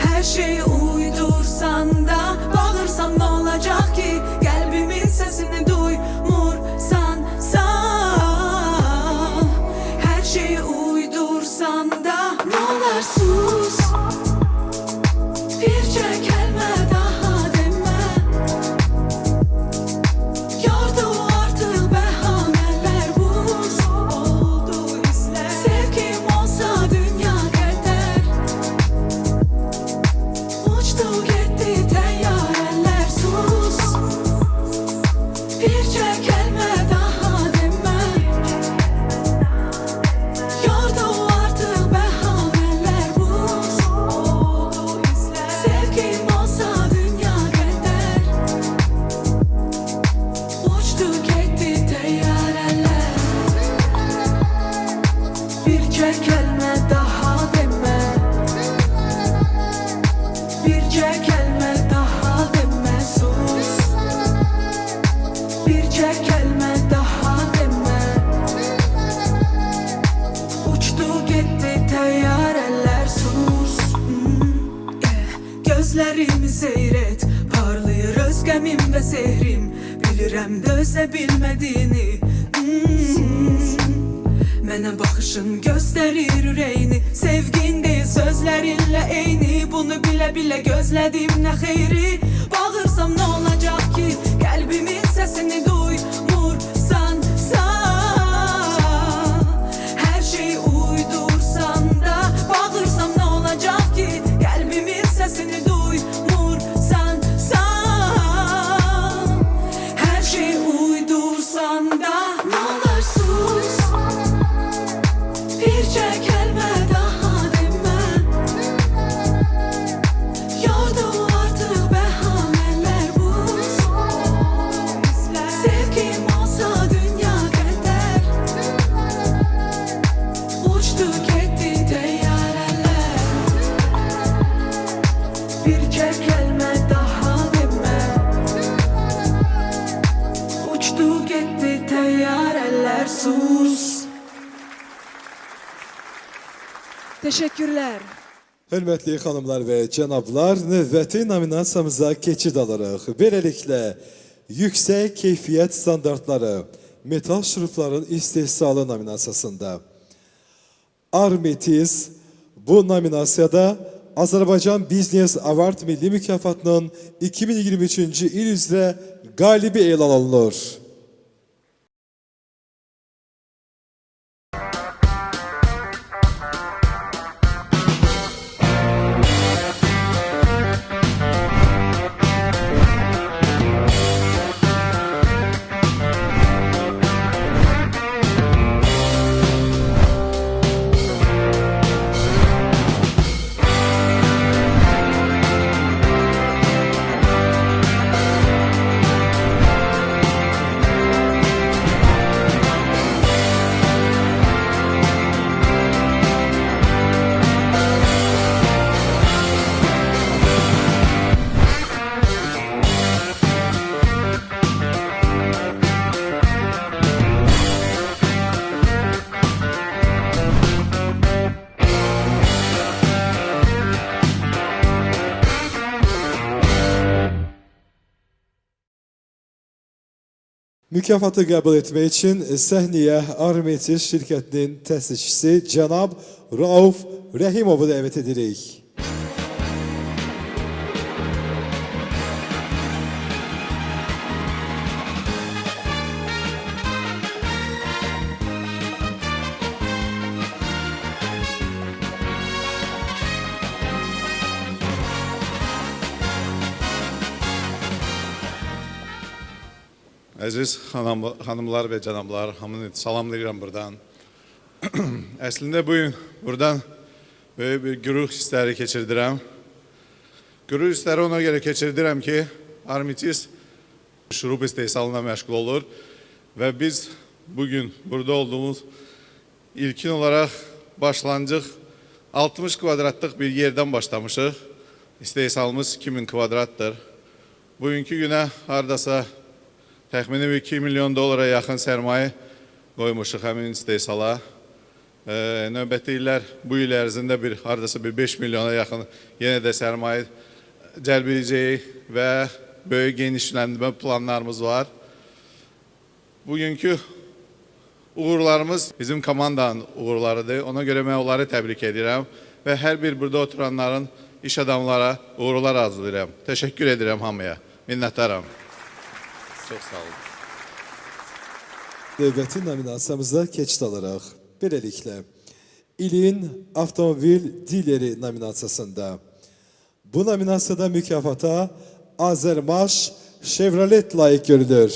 Hər şeyi uydursan da, bağırsam nə olacaq ki, qəlbimin səsini duymursan sən. Hər şeyi uydursan da, nə olar sus. Bircə kəlmə daha demə. Yordu artıq bəhanələr, buz oldu izlər. Sevgim olsa dünya qədər, uçdu getdi təyyarələr. Sus, bircə kəlmə daha demə. Yordu artıq bəhanələr, buz oldu izlər. Sevgim olsa dünya qədər, uçdu getdi təyyarələr. Bircə kəlmə daha demə. Bircə kəlmə daha demə. Sus, bircə kəlmə daha demə. Uçdu getdi təyyarələr. Sus, gözlərimi seyr et, parlayır öz qəmim və sehrim. Bilirəm dözə bilmədiyini. Mənə baxışın göstərir ürəyini. Sevgin deyil sözlərinlə eyni. Bunu bilə-bilə gözlədim nə xeyri. Bağırsam nə olacaq ki, qəlbimin səsini duymursan sən. Hər şeyi uydursan da, bağırsam nə olacaq ki, qəlbimin səsini duymursan sən. Hər şeyi uydursan da, nə olar sus. Bircə kəlmə daha demə. Yordu artıq bəhanələr, buz oldu izlər. Sevgim olsa dünya qədər, uçdu getdi təyyarələr. Bircə kəlmə daha demə. Uçdu getdi təyyarələr. Sus. Teşekkürler. Hörmətli xanımlar və cənablar, növbəti nominasiyamıza keçid alırıq. Beləliklə, yüksək keyfiyyət standartları, metal şurupların istehsalı nominasiyasında Armetiz bu nominasiyada Azərbaycan Business Award Milli Mükafatının 2023-cü il üzrə qalibi elan olunur. Mükafatı qəbul etmək üçün səhnəyə Armetis şirkətinin təsisçisi cənab Rauf Rəhimovu dəvət edirik. Əziz xanımlar və cənablar, hamını salamlayıram buradan. Əslində bugün buradan böyük bir qürur hissləri keçirdirəm. Qürur hissləri ona görə keçirdirəm ki, Armetis şurup istehsalına məşğul olur və biz bugün burada olduğumuz ilkin olaraq başlanacaq 60 kvadratlıq bir yerdən başlamışıq. İstehsalımız 2000 kvadratdır. Bugünkü günə hardasa təxmini bir 2 milyon dolara yaxın sərmayə qoymuşuq həmin istehsala. Növbəti illər bu il ərzində hardasa bir 5 milyona yaxın yenə də sərmayə cəlb edəcəyik və böyük genişləndirmə planlarımız var. Bugünkü uğurlarımız bizim komandanın uğurlarıdır. Ona görə mən onları təbrik edirəm və hər bir burada oturanların iş adamlara uğurlar arzulayıram. Təşəkkür edirəm hamıya. Minnətdaram. Çox sağ olun. Növbəti nominasiyamızda keçid alaraq. Beləliklə, ilin avtomobil dileri nominasiyasında. Bu nominasiyada mükafata Azermaş Chevrolet layık görülür.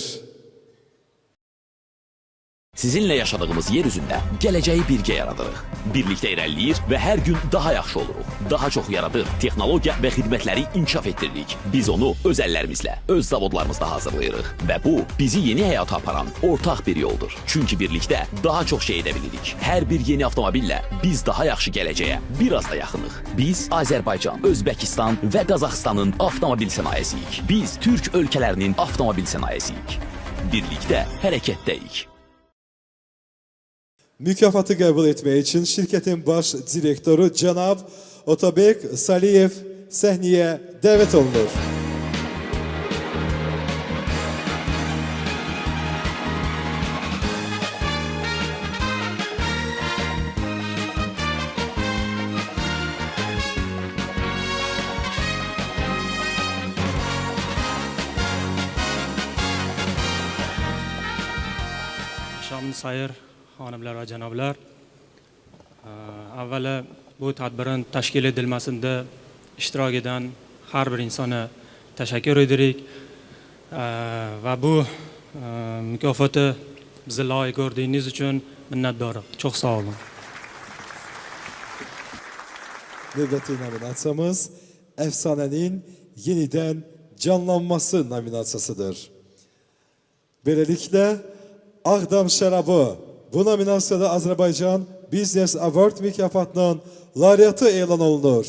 Sizinlə yaşadığımız yer üzündə gələcəyi birgə yaradırıq. Birlikdə irəliləyir və hər gün daha yaxşı oluruq. Daha çox yaradır, texnologiya və xidmətləri inkişaf etdiririk. Biz onu öz əllərimizlə, öz zavodlarımızda hazırlayırıq. Və bu, bizi yeni həyata aparan ortaq bir yoldur. Çünki birlikdə daha çox şey edə bilirik. Hər bir yeni avtomobillə biz daha yaxşı gələcəyə biraz da yaxınıq. Biz Azərbaycan, Özbəkistan və Qazaxıstanın avtomobil sənayesiyik. Biz Türk ölkələrinin avtomobil sənayesiyik. Birlikdə hərəkətdəyik. Mükafatı qəbul etmək üçün şirkətin baş direktoru cənab Otabek Saliyev səhnəyə dəvət olunur. Şamlı sayır xanımlar və cənablar, əvvələ bu tədbirin təşkil edilməsində iştirak edən hər bir insana təşəkkür edirik və bu mükafatı bizə layıq gördüyünüz üçün minnətdarıq. Çox sağ olun. Növbəti nominasiyamız əfsanənin yenidən canlanması nominasiyasıdır. Beləliklə, Ağdam şərabı bu nominasiyada Azərbaycan Business Award mükafatının laureatı elan olunur.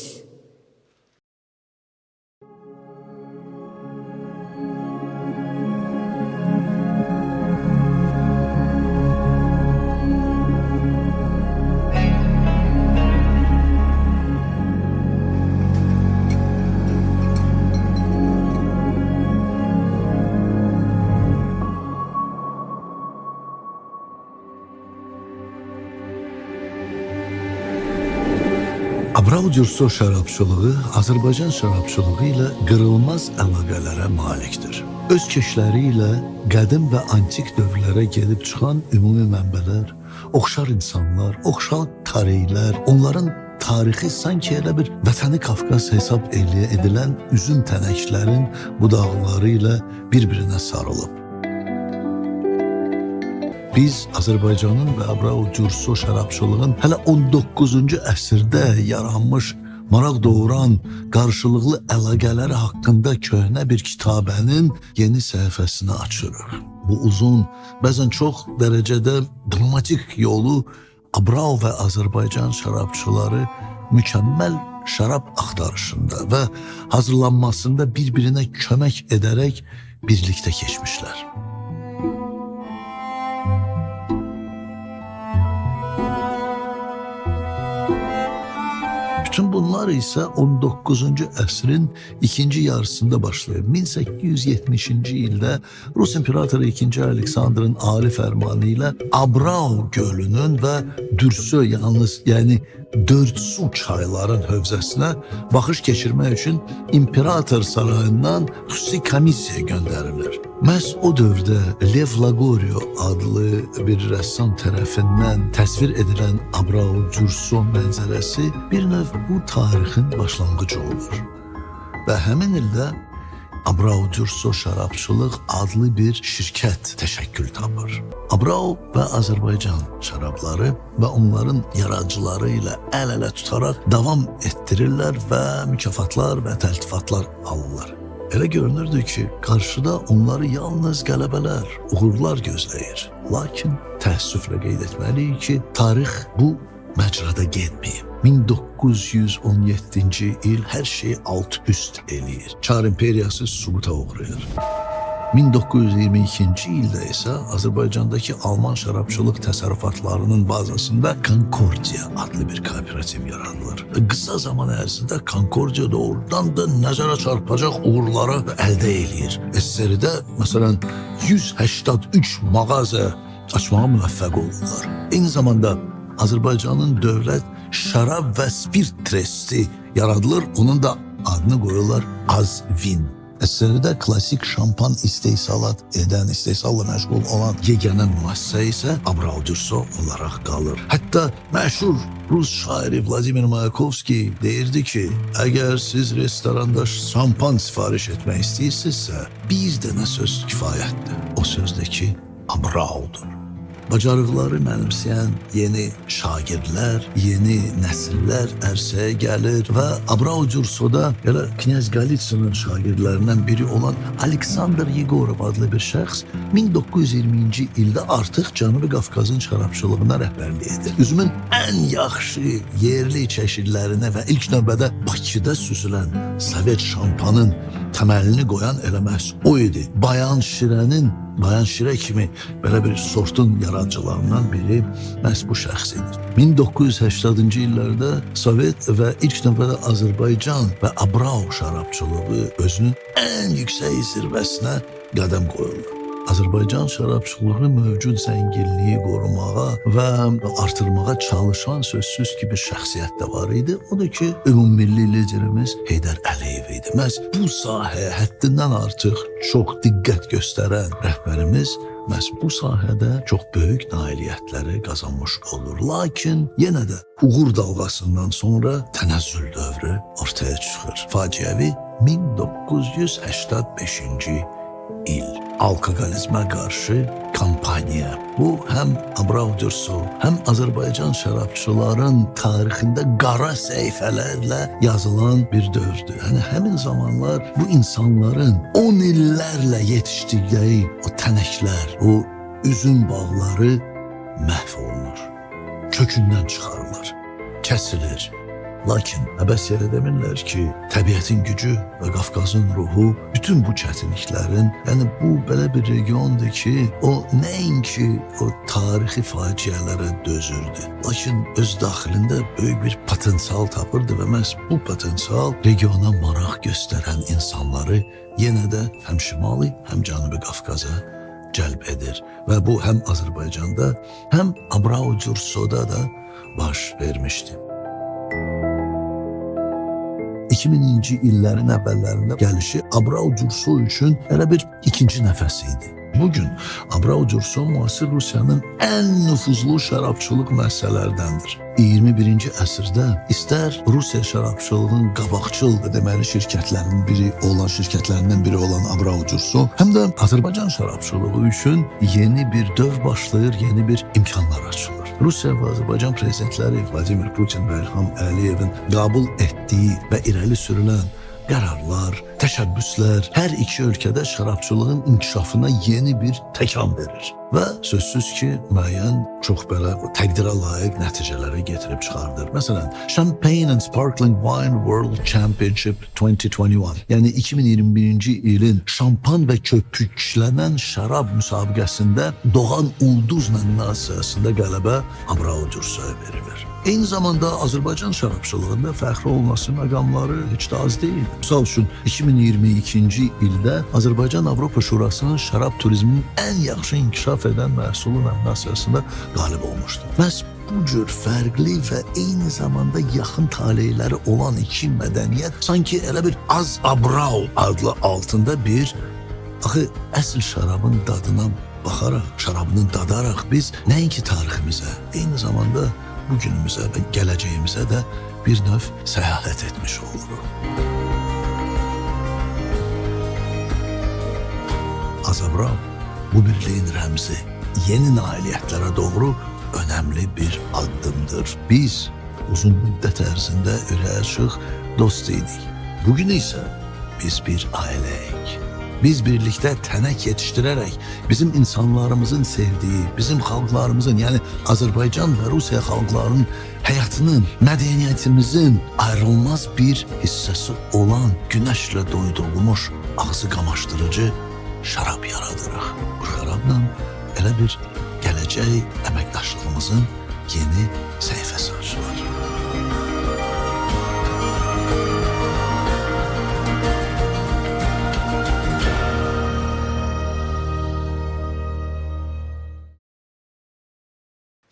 Abrau Dürso şərabçılığı Azərbaycan şərabçılığı ilə qırılmaz əlaqələrə malikdir. Öz keşləri ilə qədim və antik dövrlərə gedib çıxan ümumi mənbələr, oxşar insanlar, oxşar tarixlər, onların tarixi sanki elə bir vətəni Qafqaz hesab edilən üzüm tənəklərin budaqları ilə bir-birinə sarılıb. Biz Azərbaycanın və Abrau Dürso şərabçılığın hələ 19-cu əsrdə yaranmış, maraq doğuran, qarşılıqlı əlaqələri haqqında köhnə bir kitabənin yeni səhifəsini açırıq. Bu uzun, bəzən çox dərəcədə dramatik yolu Abrau və Azərbaycan şərabçıları mükəmməl şərab axtarışında və hazırlanmasında bir-birinə kömək edərək birlikdə keçmişlər. Bütün bunlar isə 19-cu əsrin ikinci yarısında başlayır. 1870-ci ildə Rus imperatoru 2. Aleksandrın ali fərmanı ilə Abrau gölünün və Dürsö yalnız, yəni 4 su çayların hövzəsinə baxış keçirmək üçün imperator sarayından xüsusi komissiya göndərilir. Məhz o dövrdə Lev Lagorio adlı bir rəssam tərəfindən təsvir edilən Abrau Dürsö mənzərəsi bir növ bu tarixin başlanğıcı olur. Və həmin ildə Abrau Dürsö şərabçılıq adlı bir şirkət təşəkkül tapır. Abrau və Azərbaycan şərabları və onların yaradıcıları ilə əl-ələ tutaraq davam etdirirlər və mükafatlar və təltifatlar alırlar. Elə görünürdü ki, qarşıda onları yalnız qələbələr, uğurlar gözləyir. Lakin təəssüflə qeyd etməliyik ki, tarix bu məcrada getməyib. 1917-ci il hər şeyi alt-üst eləyir. Çar imperiyası süquta uğrayır. 1922-ci ildə isə Azərbaycandakı Alman şərabçılıq təsərrüfatlarının bazasında Concordia adlı bir kooperativ yaradılır. Qısa zaman ərzində Concordia doğrudan da nəzərə çarpacaq uğurları əldə eləyir. SSR-də məsələn 183 mağaza açmağa müvəffəq olurlar. Eyni zamanda Azərbaycanın dövlət şərab və spirt tresti yaradılır. Onun da adını qoyurlar Azvin. SSR-də klassik şampan istehsalla məşğul olan yeganə müəssisə isə Abrau Dürsö olaraq qalır. Hətta məşhur Rus şairi Vladimir Mayakovski deyirdi ki, əgər siz restoranda şampan sifariş etmək istəyirsinizsə, bir dənə söz kifayətdir. O sözdəki Abrau'dur. Bacarıqları mənimsəyən yeni şagirdlər, yeni nəsillər ərsəyə gəlir və Abrau Dürsödə elə Knyaz Galitsinin şagirdlərindən biri olan Aleksandr Yegorov adlı bir şəxs 1920-ci ildə artıq Cənubi Qafqazın şərabçılığına rəhbərlik edir. Üzümün ən yaxşı yerli çeşidlərinə və ilk növbədə Bakıda süzülən Sovet şampanın təməlini qoyan elə məhz o idi. Bayan Şirə kimi belə bir sortun yaradıcılarından biri məhz bu şəxs edir. 1980-cı illərdə Sovet və ilk növbədə Azərbaycan və Abrau şərabçılığı özünün ən yüksək zirvəsinə qədəm qoyurlar. Azərbaycan şərabçılığı mövcud zənginliyi qorumağa və artırmağa çalışan sözsüz ki bir şəxsiyyət də var idi. O da ki, ümummilli liderimiz Heydər Əliyev idi. Məhz bu sahəyə həddindən artıq çox diqqət göstərən rəhbərimiz məhz bu sahədə çox böyük nailiyyətləri qazanmış olur. Lakin yenə də uğur dalğasından sonra tənəzzül dövrü ortaya çıxır. Faciəvi 1985-ci il. Alkoqolizmə qarşı kampaniya. Bu, həm Abrau Dürsö, həm Azərbaycan şərabçıların tarixində qara səhifələrlə yazılan bir dövrdür. Yəni, həmin zamanlar bu insanların 10 illərlə yetişdirdiyi o tənəklər, o üzüm bağları məhv olunur. Kökündən çıxarılır, kəsilir. Lakin əbəs yerə demirlər ki, təbiətin gücü və Qafqazın ruhu bütün bu çətinliklərin, yəni bu belə bir regiondur ki, o nəinki o tarixi faciələrə dözürdü. Lakin öz daxilində böyük bir potensial tapırdı və məhz bu potensial regiona maraq göstərən insanları yenə də həm Şimali, həm Cənubi Qafqaza cəlb edir. Və bu həm Azərbaycanda, həm Abrau Dürsödə də baş vermişdi. 2000-ci illərin əvvəllərində gəlişi Abrau Dürsö üçün elə bir ikinci nəfəs idi. Bugün Abrau Dürsö müasir Rusiyanın ən nüfuzlu şərabçılıq müəssisələrdəndir. 21-ci əsrdə istər Rusiya şərabçılığının qabaqcıl deməli şirkətlərindən biri olan Abrau Dürsö, həm də Azərbaycan şərabçılığı üçün yeni bir dövr başlayır, yeni bir imkanlar açılır. Rusiya və Azərbaycan prezidentləri Vladimir Putin və İlham Əliyevin qəbul etdiyi və irəli sürülən qərarlar, təşəbbüslər hər iki ölkədə şərabçılığın inkişafına yeni bir təkan verir. və sözsüz ki, müəyyən çox belə təqdirə layiq nəticələrə gətirib çıxardır. Məsələn, Champagne and Sparkling Wine World Championship 2021, yəni 2021-ci ilin şampan və köpüklənən şərab müsabiqəsində Doğan Ulduz nominasiyasında qələbə Abral Cursaya verilir. Eyni zamanda Azərbaycan şərabçılığında fəxri olması məqamları heç də az deyil. Misal üçün, 2022-ci ildə Azərbaycan Avropa Şurasının şərab turizminin ən yaxşı inkişaf edən məhsulu nominasiyasında qalib olmuşdur. Məhz bu cür fərqli və eyni zamanda yaxın taleyləri olan iki mədəniyyət sanki elə bir Az Abral adlı altında bir, axı əsl şərabın dadına baxaraq, şərabını dadaraq biz nəinki tariximizə, eyni zamanda bugünümüzə və gələcəyimizə də bir növ səyahət etmiş oluruq. Azabral bu birliğin rəmzi, yeni nailiyyətlərə doğru önemli bir addımdır. Biz uzun müddət ərzində ürəyə açıq dost idik. Bugün isə biz bir ailəyik. Biz birlikdə tənək yetişdirərək bizim insanlarımızın sevdiyi, bizim xalqlarımızın, yəni Azərbaycan və Rusiya xalqlarının həyatının, mədəniyyətimizin ayrılmaz bir hissəsi olan günəşlə doydurulmuş, ağzı qamaşdırıcı şərab yaradırıq. Bu şərabla elə bir gələcək əməkdaşlığımızın yeni səhifəsi açılır.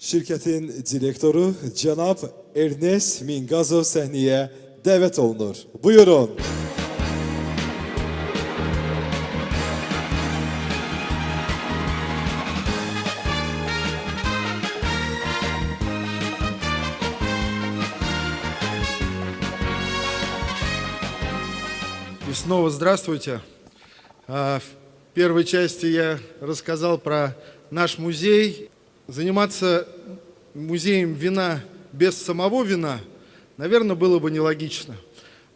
Şirkətin direktoru cənab Ernest Mingazov səhnəyə dəvət olunur. Buyurun. И снова здравствуйте. В первой части я рассказал про наш музей. Заниматься музеем вина без самого вина, наверное, было бы нелогично.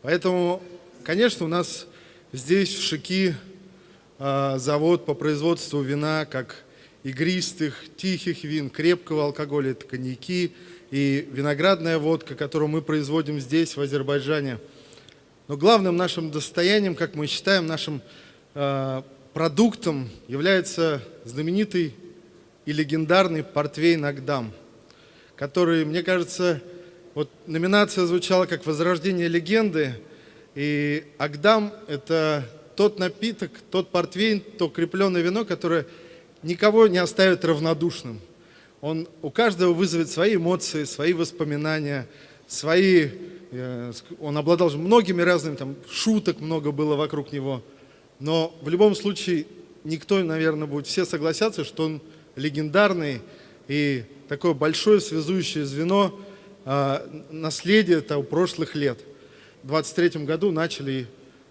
Поэтому, конечно, у нас здесь в Шики завод по производству вина, как игристых, тихих вин, крепкого алкоголя, это коньяки и виноградная водка, которую мы производим здесь, в Азербайджане. Но главным нашим достоянием, как мы считаем, нашим продуктом является знаменитый и легендарный портвейн Агдам, который, мне кажется, вот номинация звучала как «Возрождение легенды», и Агдам – это тот напиток, тот портвейн, то крепленное вино, которое никого не оставит равнодушным. Он у каждого вызовет свои эмоции, свои воспоминания, он обладал многими разными, там, шуток много было вокруг него, но в любом случае никто, наверное, будет, все согласятся, что он легендарный и такое большое связующее звено наследия того прошлых лет. В 23 году начали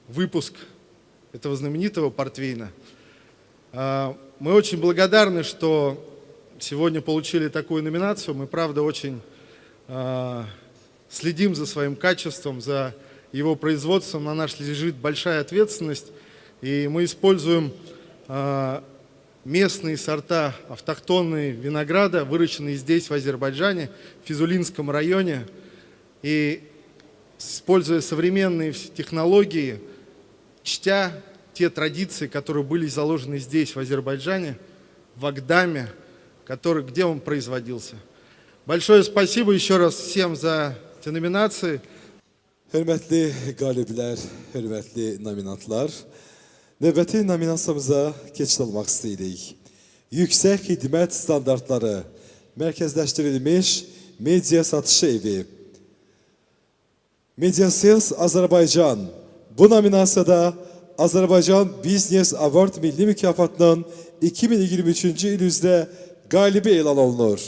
выпуск этого знаменитого портвейна. Мы очень благодарны, что сегодня получили такую номинацию. Мы, правда, очень следим за своим качеством, за его производством. На нас лежит большая ответственность, и мы используем местные сорта автохтонные винограда, выращенные здесь, в Азербайджане, в Физулинском районе. И используя современные технологии, чтя те традиции, которые были заложены здесь, в Азербайджане, в Агдаме, где он производился. Большое спасибо еще раз всем за эти номинации. Hörmətli qaliblər, hörmətli nominantlar, növbəti nominasiyamıza keçid almaq istəyirik. Yüksək xidmət standartları, mərkəzləşdirilmiş media satışı evi. Mediasales Azərbaycan. Bu nominasiyada Azərbaycan Business Award Milli Mükafatının 2023-cü il üzrə qalibi elan olunur.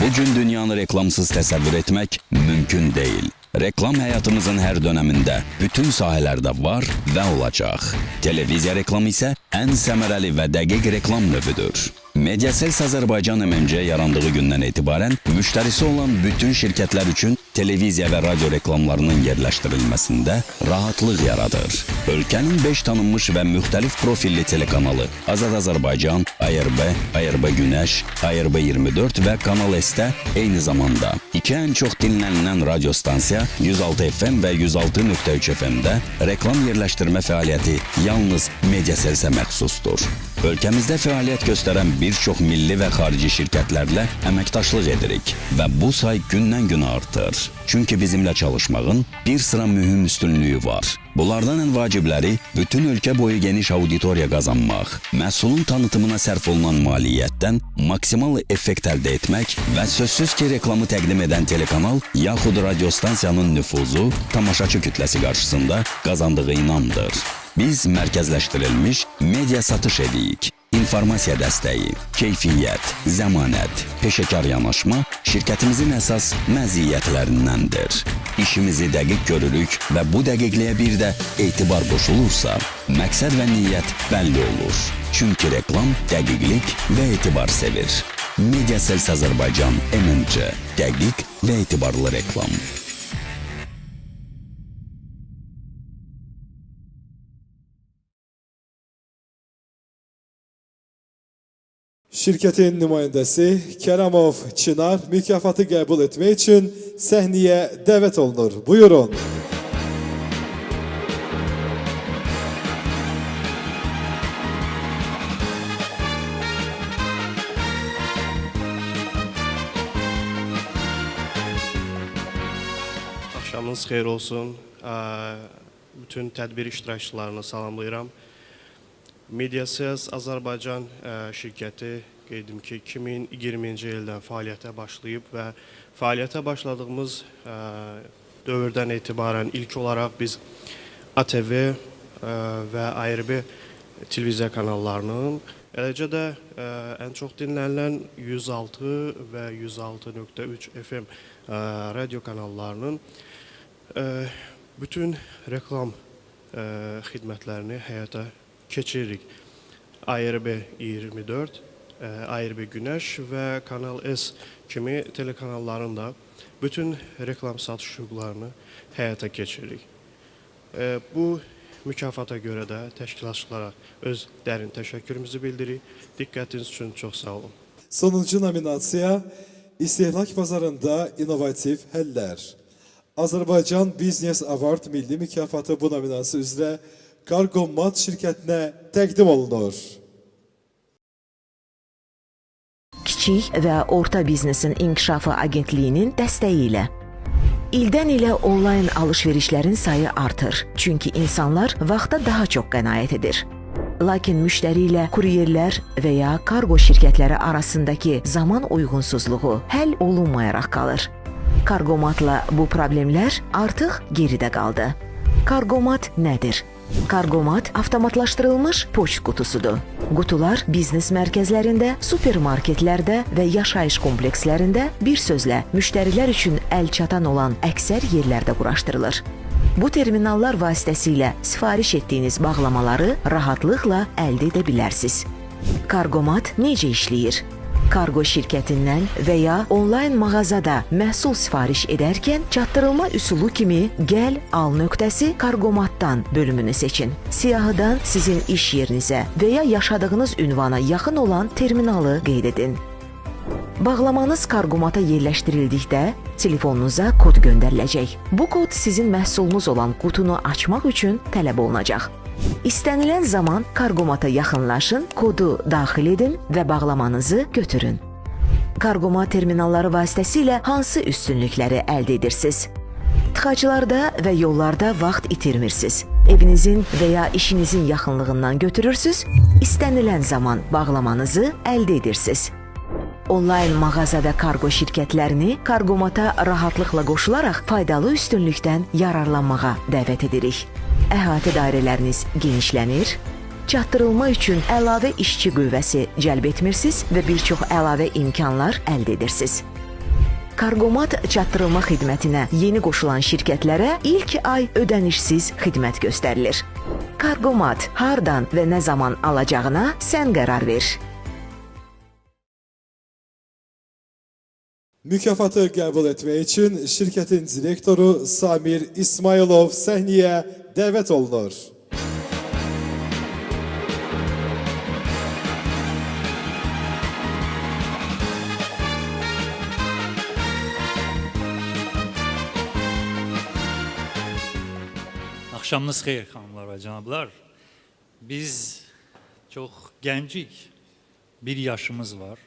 Bugün dünyanı reklamsız təsəvvür etmək mümkün deyil. Reklam həyatımızın hər dönəmində, bütün sahələrdə var və olacaq. Televiziya reklamı isə ən səmərəli və dəqiq reklam növüdür. Mediasales Azərbaycan MMC yarandığı gündən etibarən müştərisi olan bütün şirkətlər üçün televiziya və radio reklamlarının yerləşdirilməsində rahatlıq yaradır. Ölkənin 5 tanınmış və müxtəlif profilli telekanalı Azad Azərbaycan, ARB, ARB Günəş, ARB 24 və Kanal S-də eyni zamanda 2 ən çox dinlənilən radio stansiya 106 FM və 106.3 FM-də reklam yerləşdirmə fəaliyyəti yalnız Mediaselsə məxsusdur. Ölkəmizdə fəaliyyət göstərən bir çox milli və xarici şirkətlərlə əməkdaşlıq edirik və bu say gündən-günə artır. Çünki bizimlə çalışmağın bir sıra mühüm üstünlüyü var. Bunlardan ən vacibləri bütün ölkə boyu geniş auditoriya qazanmaq, məhsulun tanıtımına sərf olunan maliyyətdən maksimal effekt əldə etmək və sözsüz ki, reklamı təqdim edən telekanal yaxud radiostansiyanın nüfuzu tamaşaçı kütləsi qarşısında qazandığı inamdır. Biz mərkəzləşdirilmiş media satış edirik. İnformasiya dəstəyi, keyfiyyət, zəmanət, peşəkar yanaşma şirkətimizin əsas məziyyətlərindəndir. İşimizi dəqiq görürük və bu dəqiqliyə bir də etibar qoşulursa, məqsəd və niyyət bəlli olur. Çünki reklam dəqiqlik və etibar sevir. Mediasels Azərbaycan MMC, dəqiq və etibarlı reklam. Şirkətin nümayəndəsi Kərəmov Çınar mükafatı qəbul etmək üçün səhnəyə dəvət olunur. Buyurun. Axşamınız xeyir olsun. Bütün tədbir iştirakçılarını salamlayıram. Mediasels Azərbaycan şirkəti qeydim ki 2020-ci ildən fəaliyyətə başlayıb və fəaliyyətə başladığımız dövrdən etibarən ilk olaraq biz ATV və ARB televiziya kanallarının, eləcə də ən çox dinlənilən 106 və 106.3 FM radio kanallarının bütün reklam xidmətlərini həyata keçiririk. ARB 24, ARB Günəş və Kanal S kimi telekanalların da bütün reklam satış hüquqlarını həyata keçiririk. Bu mükafata görə də təşkilatçılara öz dərin təşəkkürümüzü bildiririk. Diqqətiniz üçün çox sağ olun. Sonuncu nominasiya İstehlak bazarında inovativ həllər. Azərbaycan Business Award milli mükafatı bu nominasiya üzrə Kargomat şirkətinə təqdim olunur. Kiçik və Orta Biznesin İnkişafı Agentliyinin dəstəyi ilə ildən ilə onlayn alış-verişlərin sayı artır. Çünki insanlar vaxta daha çox qənaət edir. Lakin müştəri ilə kuryerlər və ya kargo şirkətləri arasındakı zaman uyğunsuzluğu həll olunmayaraq qalır. Kargomatla bu problemlər artıq geridə qaldı. Kargomat nədir? Kargomat avtomatlaşdırılmış poçt qutusudur. Qutular biznes mərkəzlərində, supermarketlərdə və yaşayış komplekslərində bir sözlə müştərilər üçün əl çatan olan əksər yerlərdə quraşdırılır. Bu terminallar vasitəsilə sifariş etdiyiniz bağlamaları rahatlıqla əldə edə bilərsiniz. Kargomat necə işləyir? Kargo şirkətindən və ya onlayn mağazada məhsul sifariş edərkən çatdırılma üsulu kimi gəl al nöqtəsi Kargomatdan bölümünü seçin. Siyahıdan sizin iş yerinizə və ya yaşadığınız ünvana yaxın olan terminalı qeyd edin. Bağlamanız Kargomata yerləşdirildikdə telefonunuza kod göndəriləcək. Bu kod sizin məhsulunuz olan qutunu açmaq üçün tələb olunacaq. İstənilən zaman Kargomata yaxınlaşın, kodu daxil edin və bağlamanızı götürün. Kargomat terminalları vasitəsilə hansı üstünlükləri əldə edirsiniz? Tıxaclarda və yollarda vaxt itirmirsiniz. Evinizin və ya işinizin yaxınlığından götürürsünüz, istənilən zaman bağlamanızı əldə edirsiniz. Onlayn mağaza və kargo şirkətlərini Kargomata rahatlıqla qoşularaq faydalı üstünlükdən yararlanmağa dəvət edirik. Əhatə dairələriniz genişlənir, çatdırılma üçün əlavə işçi qüvvəsi cəlb etmirsiniz və bir çox əlavə imkanlar əldə edirsiniz. Kargomat çatdırılma xidmətinə yeni qoşulan şirkətlərə ilk ay ödənişsiz xidmət göstərilir. Kargomat hardan və nə zaman alacağına sən qərar ver. Mükafatı qəbul etmək üçün şirkətin direktoru Samir İsmailov səhnəyə dəvət olunur. Axşamınız xeyir xanımlar və cənablar. Biz çox gəncik, bir yaşımız var.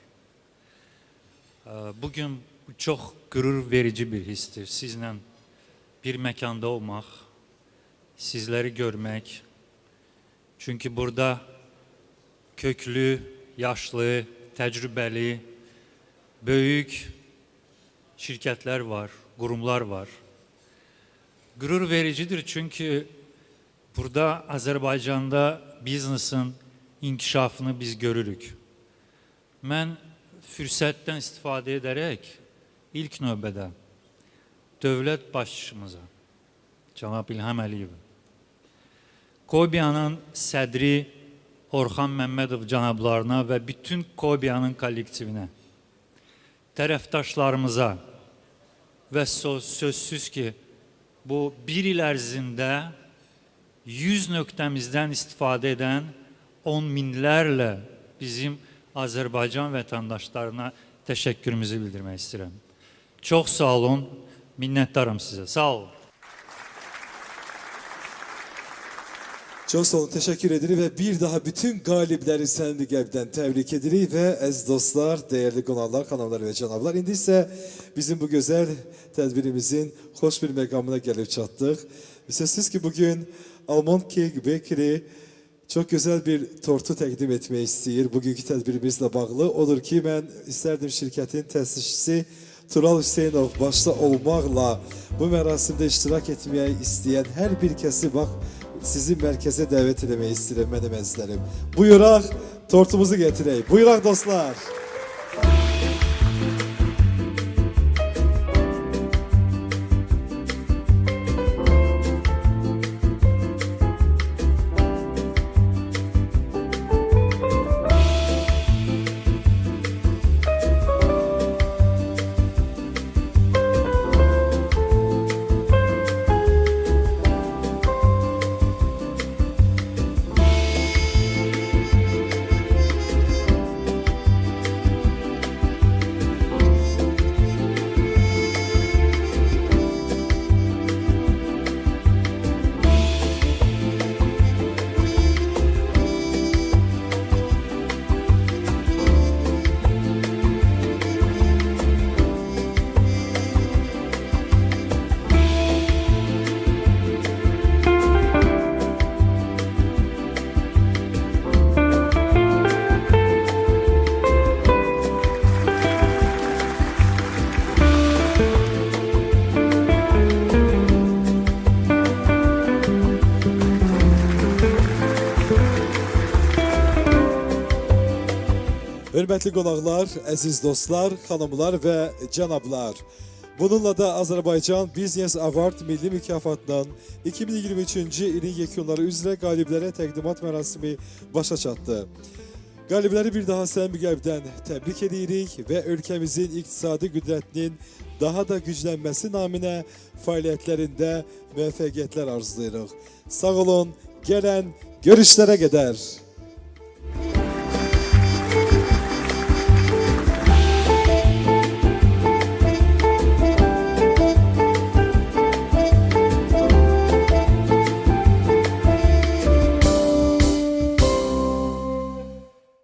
Bugün çox qürur verici bir hissdir. Sizlə bir məkanda olmaq, sizləri görmək. Çünki burada köklü, yaşlı, təcrübəli, böyük şirkətlər var, qurumlar var. Qürur vericidir çünki burada Azərbaycanda biznesin inkişafını biz görürük. Mən fürsətdən istifadə edərək ilk növbədə dövlət başçımıza, cənab İlham Əliyev, Kobiyanın sədri Orxan Məmmədov cənablarına və bütün Kobiyanın kollektivinə, tərəfdaşlarımıza və sözsüz ki, bu bir il ərzində 100 nöqtəmizdən istifadə edən 10 minlərlə bizim Azərbaycan vətəndaşlarına təşəkkürümüzü bildirmək istəyirəm. Çox sağ olun, minnətdarım sizə. Sağ olun. Çox sağ olun, təşəkkür edirik və bir daha bütün qalibləri səmimi qəlbdən təbrik edirik və əziz dostlar, dəyərli qonaqlar, xanımlar və cənablar, indi isə bizim bu gözəl tədbirimizin xoş bir məqamına gəlib çatdıq. Sözsüz ki, bugün Almond Cake Bakery çox gözəl bir tortu təqdim etmək istəyir. Bugünkü tədbirimizlə bağlı odur ki, mən istərdim şirkətin təsisçisi Tural Hüseynov başda olmaqla bu mərasimdə iştirak etməyə istəyən hər bir kəsi sizi mərkəzə dəvət eləmək istəyirəm mənim əzizlərim. Buyuraq, tortumuzu gətirək. Buyuraq dostlar. Hörmətli qonaqlar, əziz dostlar, xanımlar və cənablar. Bununla da Azərbaycan Business Award milli mükafatının 2023-cü ilin yekunları üzrə qaliblərə təqdimat mərasimi başa çatdı. Qalibləri bir daha səmimi qəlbdən təbrik edirik və ölkəmizin iqtisadi qüdrətinin daha da güclənməsi naminə fəaliyyətlərində müvəffəqiyyətlər arzulayırıq. Sağ olun, gələn görüşlərə qədər.